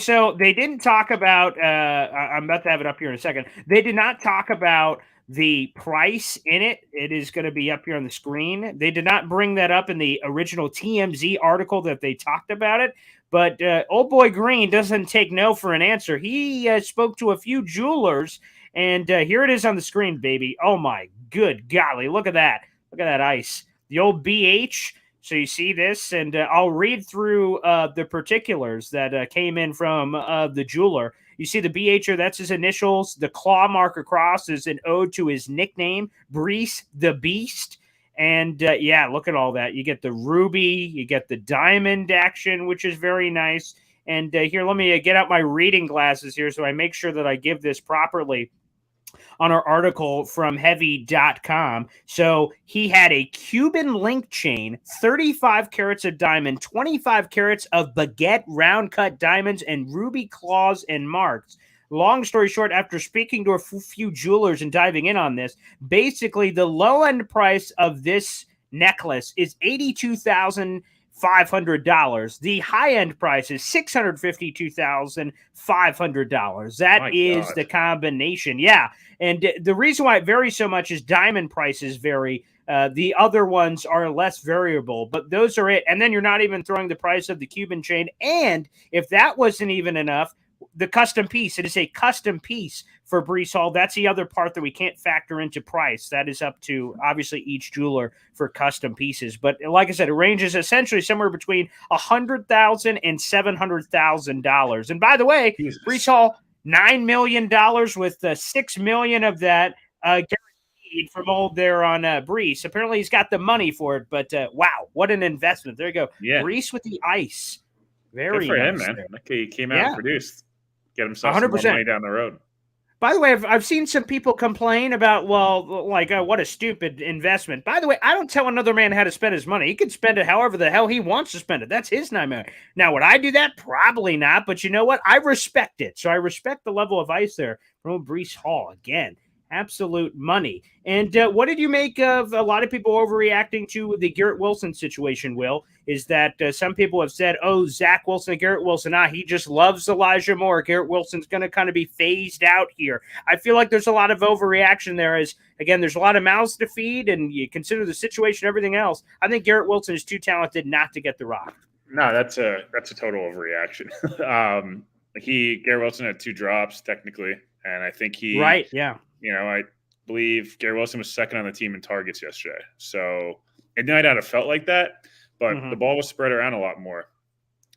So they didn't talk about. I'm about to have it up here in a second. They did not talk about the price in it. It is going to be up here on the screen. They did not bring that up in the original TMZ article that they talked about it. But old boy Green doesn't take no for an answer. He spoke to a few jewelers, and here it is on the screen, baby. Oh my good golly! Look at that! Look at that ice. The old BH. So you see this, and I'll read through the particulars that came in from the jeweler. You see the BHer, that's his initials. The claw mark across is an ode to his nickname, Bryce the Beast. And look at all that. You get the ruby, you get the diamond action, which is very nice. And here, let me get out my reading glasses here so I make sure that I give this properly on our article from heavy.com. So he had a Cuban link chain, 35 carats of diamond, 25 carats of baguette round cut diamonds, and ruby claws and marks. Long story short, after speaking to a few jewelers and diving in on this, basically the low end price of this necklace is $82,500. The high end price is $652,500. That is the combination. Yeah. And the reason why it varies so much is diamond prices vary. The other ones are less variable, but those are it. And then you're not even throwing the price of the Cuban chain. And if that wasn't even enough, the custom piece, it is a custom piece for Breece Hall. That's the other part that we can't factor into price. That is up to, obviously, each jeweler for custom pieces. But like I said, it ranges essentially somewhere between $100,000 and $700,000. And by the way, Breece Hall, $9 million with $6 million of that guaranteed from old there on Bryce. Apparently, he's got the money for it. But wow, what an investment! There you go, Bryce with the ice. Very good for nice him, man. There. Like he came out and produced, get himself 100%. Some more money down the road. By the way, I've seen some people complain about, what a stupid investment. By the way, I don't tell another man how to spend his money. He can spend it however the hell he wants to spend it. That's his nightmare. Now, would I do that? Probably not. But you know what? I respect it. So I respect the level of ice there from Breece Hall. Again, absolute money. And what did you make of a lot of people overreacting to the Garrett Wilson situation, Will? Is that some people have said, oh, Zach Wilson and Garrett Wilson, he just loves Elijah Moore. Garrett Wilson's going to kind of be phased out here. I feel like there's a lot of overreaction there as, again, there's a lot of mouths to feed, and you consider the situation, everything else. I think Garrett Wilson is too talented not to get the rock. No, that's a total overreaction. Garrett Wilson had 2 drops, technically, and I think Right, yeah. I believe Garrett Wilson was second on the team in targets yesterday. So it might not have felt like that, but the ball was spread around a lot more.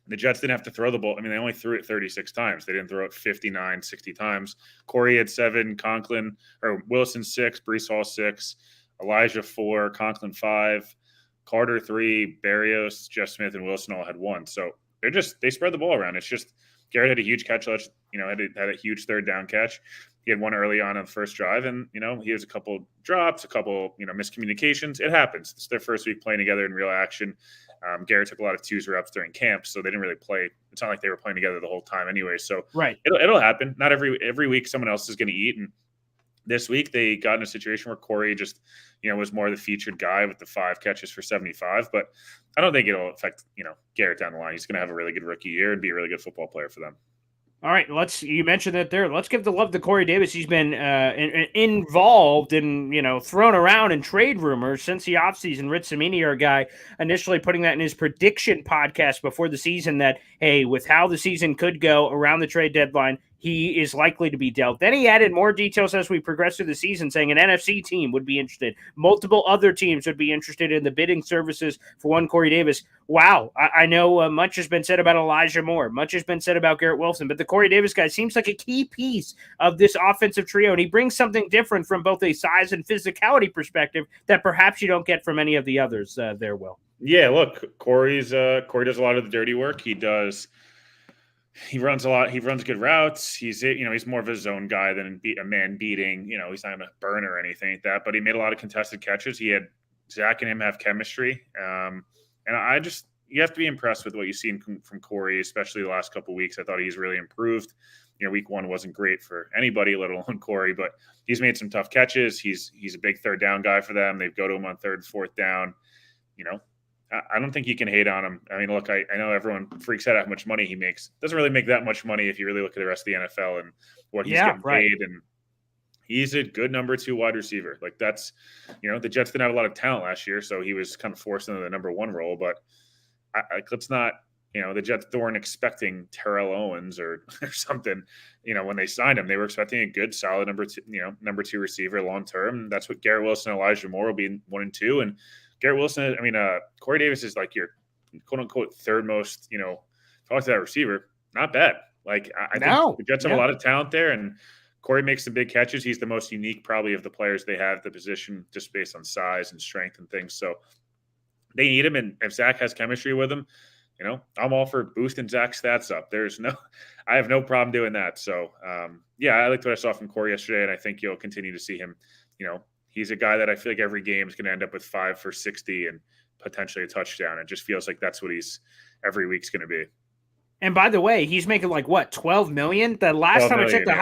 The Jets didn't have to throw the ball. I mean, they only threw it 36 times. They didn't throw it 59, 60 times. Corey had 7, Wilson 6, Breece Hall 6, Elijah 4, Conklin 5, Carter 3, Berrios, Jeff Smith, and Wilson all had 1. So they spread the ball around. It's just Garrett had a huge catch, had a huge third down catch. He had one early on the first drive, and, he has a couple drops, a couple, miscommunications. It happens. It's their first week playing together in real action. Garrett took a lot of 2s reps during camp, so they didn't really play. It's not like they were playing together the whole time anyway. So right. It'll happen. Not every week someone else is going to eat. And this week they got in a situation where Corey just, was more the featured guy with the 5 catches for 75. But I don't think it'll affect, Garrett down the line. He's going to have a really good rookie year and be a really good football player for them. All right, you mentioned that there. Let's give the love to Corey Davis. He's been involved and, thrown around in trade rumors since the offseason. Rich Cimini, our guy, initially putting that in his prediction podcast before the season that, hey, with how the season could go around the trade deadline, he is likely to be dealt. Then he added more details as we progress through the season, saying an NFC team would be interested. Multiple other teams would be interested in the bidding services for one Corey Davis. Wow. I know much has been said about Elijah Moore. Much has been said about Garrett Wilson, but the Corey Davis guy seems like a key piece of this offensive trio, and he brings something different from both a size and physicality perspective that perhaps you don't get from any of the others there, Will. Yeah, look, Corey does a lot of the dirty work. He runs a lot. He runs good routes. He's more of a zone guy than a man beating. He's not going to burn or anything like that. But he made a lot of contested catches. He had Zach and him have chemistry. And you have to be impressed with what you've seen from Corey, especially the last couple of weeks. I thought he's really improved. Week one wasn't great for anybody, let alone Corey, but he's made some tough catches. He's a big third down guy for them. They go to him on third, fourth down. I don't think you can hate on him. I mean, look, I know everyone freaks out how much money he makes. Doesn't really make that much money if you really look at the rest of the NFL and what he's getting paid. And he's a good number 2 wide receiver. Like that's, the Jets didn't have a lot of talent last year, so he was kind of forced into the number 1 role. But let's not, the Jets weren't expecting Terrell Owens or something. When they signed him, they were expecting a good, solid number 2 receiver long term. That's what Garrett Wilson and Elijah Moore will be 1 and 2. And Garrett Wilson, Corey Davis is like your quote unquote third most, talk to that receiver. Not bad. Like I think the Jets have a lot of talent there, and Corey makes some big catches. He's the most unique probably of the players they have at the position, just based on size and strength and things. So they need him. And if Zach has chemistry with him, I'm all for boosting Zach's stats up. I have no problem doing that. So I liked what I saw from Corey yesterday, and I think you'll continue to see him, he's a guy that I feel like every game is going to end up with 5 for 60 and potentially a touchdown. It just feels like that's what he's every week's going to be. And by the way, he's making like what, $12 million? The last time I checked, the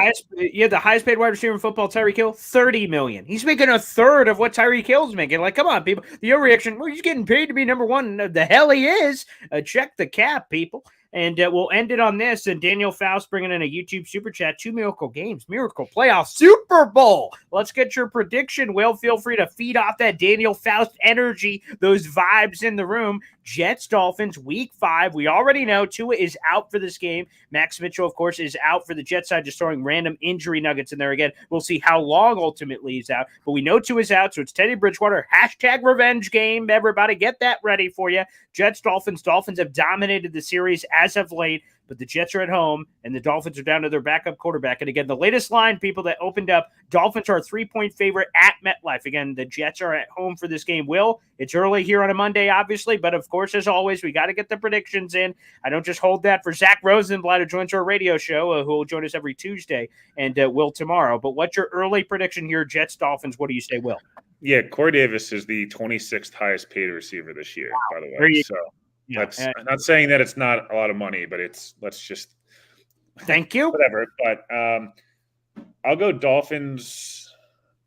highest paid wide receiver in football, Tyreek Hill, $30 million. He's making a third of what Tyreek Hill's making. Like, come on, people. The overreaction. Well, he's getting paid to be number 1. The hell he is. Check the cap, people. And we'll end it on this. And Daniel Faust bringing in a YouTube super chat. 2 miracle games, miracle playoff, Super Bowl. Let's get your prediction. Will, feel free to feed off that Daniel Faust energy, those vibes in the room. Jets, Dolphins, week 5. We already know Tua is out for this game. Max Mitchell, of course, is out for the Jets side, just throwing random injury nuggets in there again. We'll see how long ultimately he's out. But we know Tua is out, so it's Teddy Bridgewater. # revenge game. Everybody get that ready for you. Jets, Dolphins. Dolphins have dominated the series as of late, but the Jets are at home, and the Dolphins are down to their backup quarterback. And again, the latest line, people that opened up, Dolphins are a 3-point favorite at MetLife. Again, the Jets are at home for this game. Will, it's early here on a Monday, obviously, but of course, as always, we got to get the predictions in. I don't just hold that for Zach Rosenblatt, who joins our radio show, who will join us every Tuesday, and Will tomorrow. But what's your early prediction here, Jets, Dolphins? What do you say, Will? Yeah, Corey Davis is the 26th highest paid receiver this year, by the way. So I'm not saying that it's not a lot of money, but let's just thank you. Whatever. But I'll go Dolphins.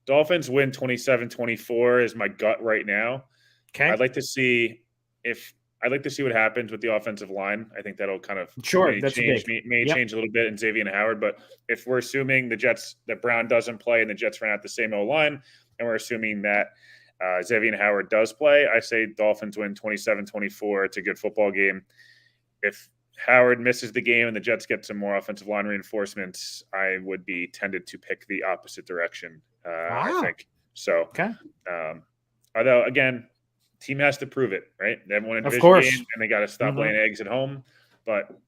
Dolphins win 27-24 is my gut right now. Okay. I'd like to see what happens with the offensive line. I think that'll kind of change a little bit in Xavier and Howard. But if we're assuming that Brown doesn't play and the Jets ran out the same O-line, and we're assuming that Xavier and Howard does play, I say Dolphins win 27-24. It's a good football game. If Howard misses the game and the Jets get some more offensive line reinforcements, I would be tended to pick the opposite direction, I think. So, although, again, team has to prove it, right? They haven't won a division game, and they got to stop laying eggs at home. But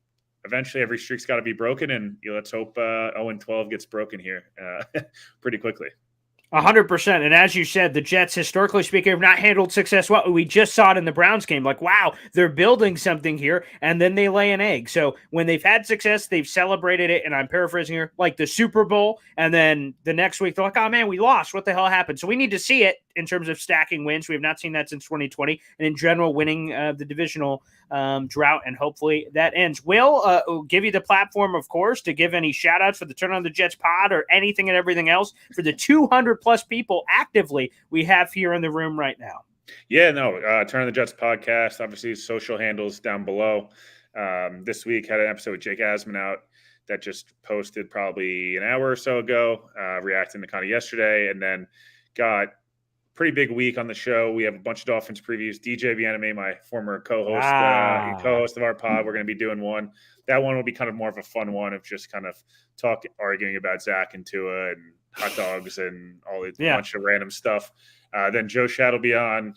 eventually, every streak's got to be broken, and let's hope 0-12 gets broken here pretty quickly. 100%. And as you said, the Jets, historically speaking, have not handled success well. We just saw it in the Browns game. Like, wow, they're building something here, and then they lay an egg. So when they've had success, they've celebrated it, and I'm paraphrasing here, like the Super Bowl, and then the next week they're like, oh, man, we lost. What the hell happened? So we need to see it in terms of stacking wins. We have not seen that since 2020, and in general, winning the divisional drought, and hopefully that ends. We'll give you the platform, of course, to give any shout-outs for the Turn on the Jets pod or anything and everything else for the 200-plus people actively we have here in the room right now. Yeah, no, Turn on the Jets podcast, obviously social handles down below. This week had an episode with Jake Asman out that just posted probably an hour or so ago, reacting to kind of yesterday, and then got pretty big week on the show. We have a bunch of Dolphins previews. DJ Bianame, my former co-host, co-host of our pod, we're going to be doing one. That one will be kind of more of a fun one of just kind of arguing about Zach and Tua and hot dogs and all a bunch of random stuff. Then Joe Shad will be on.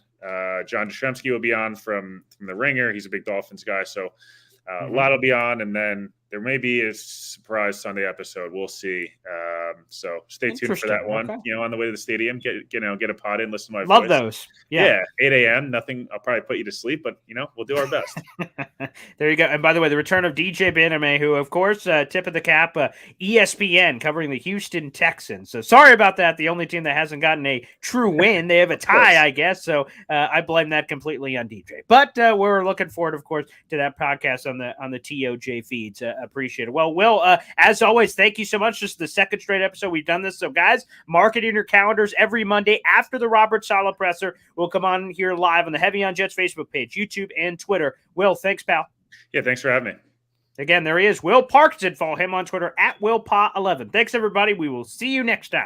John Jastrzemski will be on from The Ringer. He's a big Dolphins guy, so a lot will be on, and then there may be a surprise Sunday episode. We'll see. So stay tuned for that one. Okay. On the way to the stadium, get a pod in, listen to my voice. Love those. Yeah, 8 a.m. Nothing. I'll probably put you to sleep, but we'll do our best. There you go. And by the way, the return of DJ Bianame, who, of course, tip of the cap, ESPN covering the Houston Texans. So sorry about that. The only team that hasn't gotten a true win. They have a tie, I guess. So I blame that completely on DJ. But we're looking forward, of course, to that podcast on the TOJ feeds. Appreciate it. Well, Will, as always, thank you so much. This is the second straight episode we've done this. So, guys, mark it in your calendars every Monday after the Salaa presser. We'll come on here live on the Heavy on Jets Facebook page, YouTube, and Twitter. Will, thanks, pal. Yeah, thanks for having me. Again, there he is, Will Parkinson. Follow him on Twitter at WillPa11. Thanks, everybody. We will see you next time.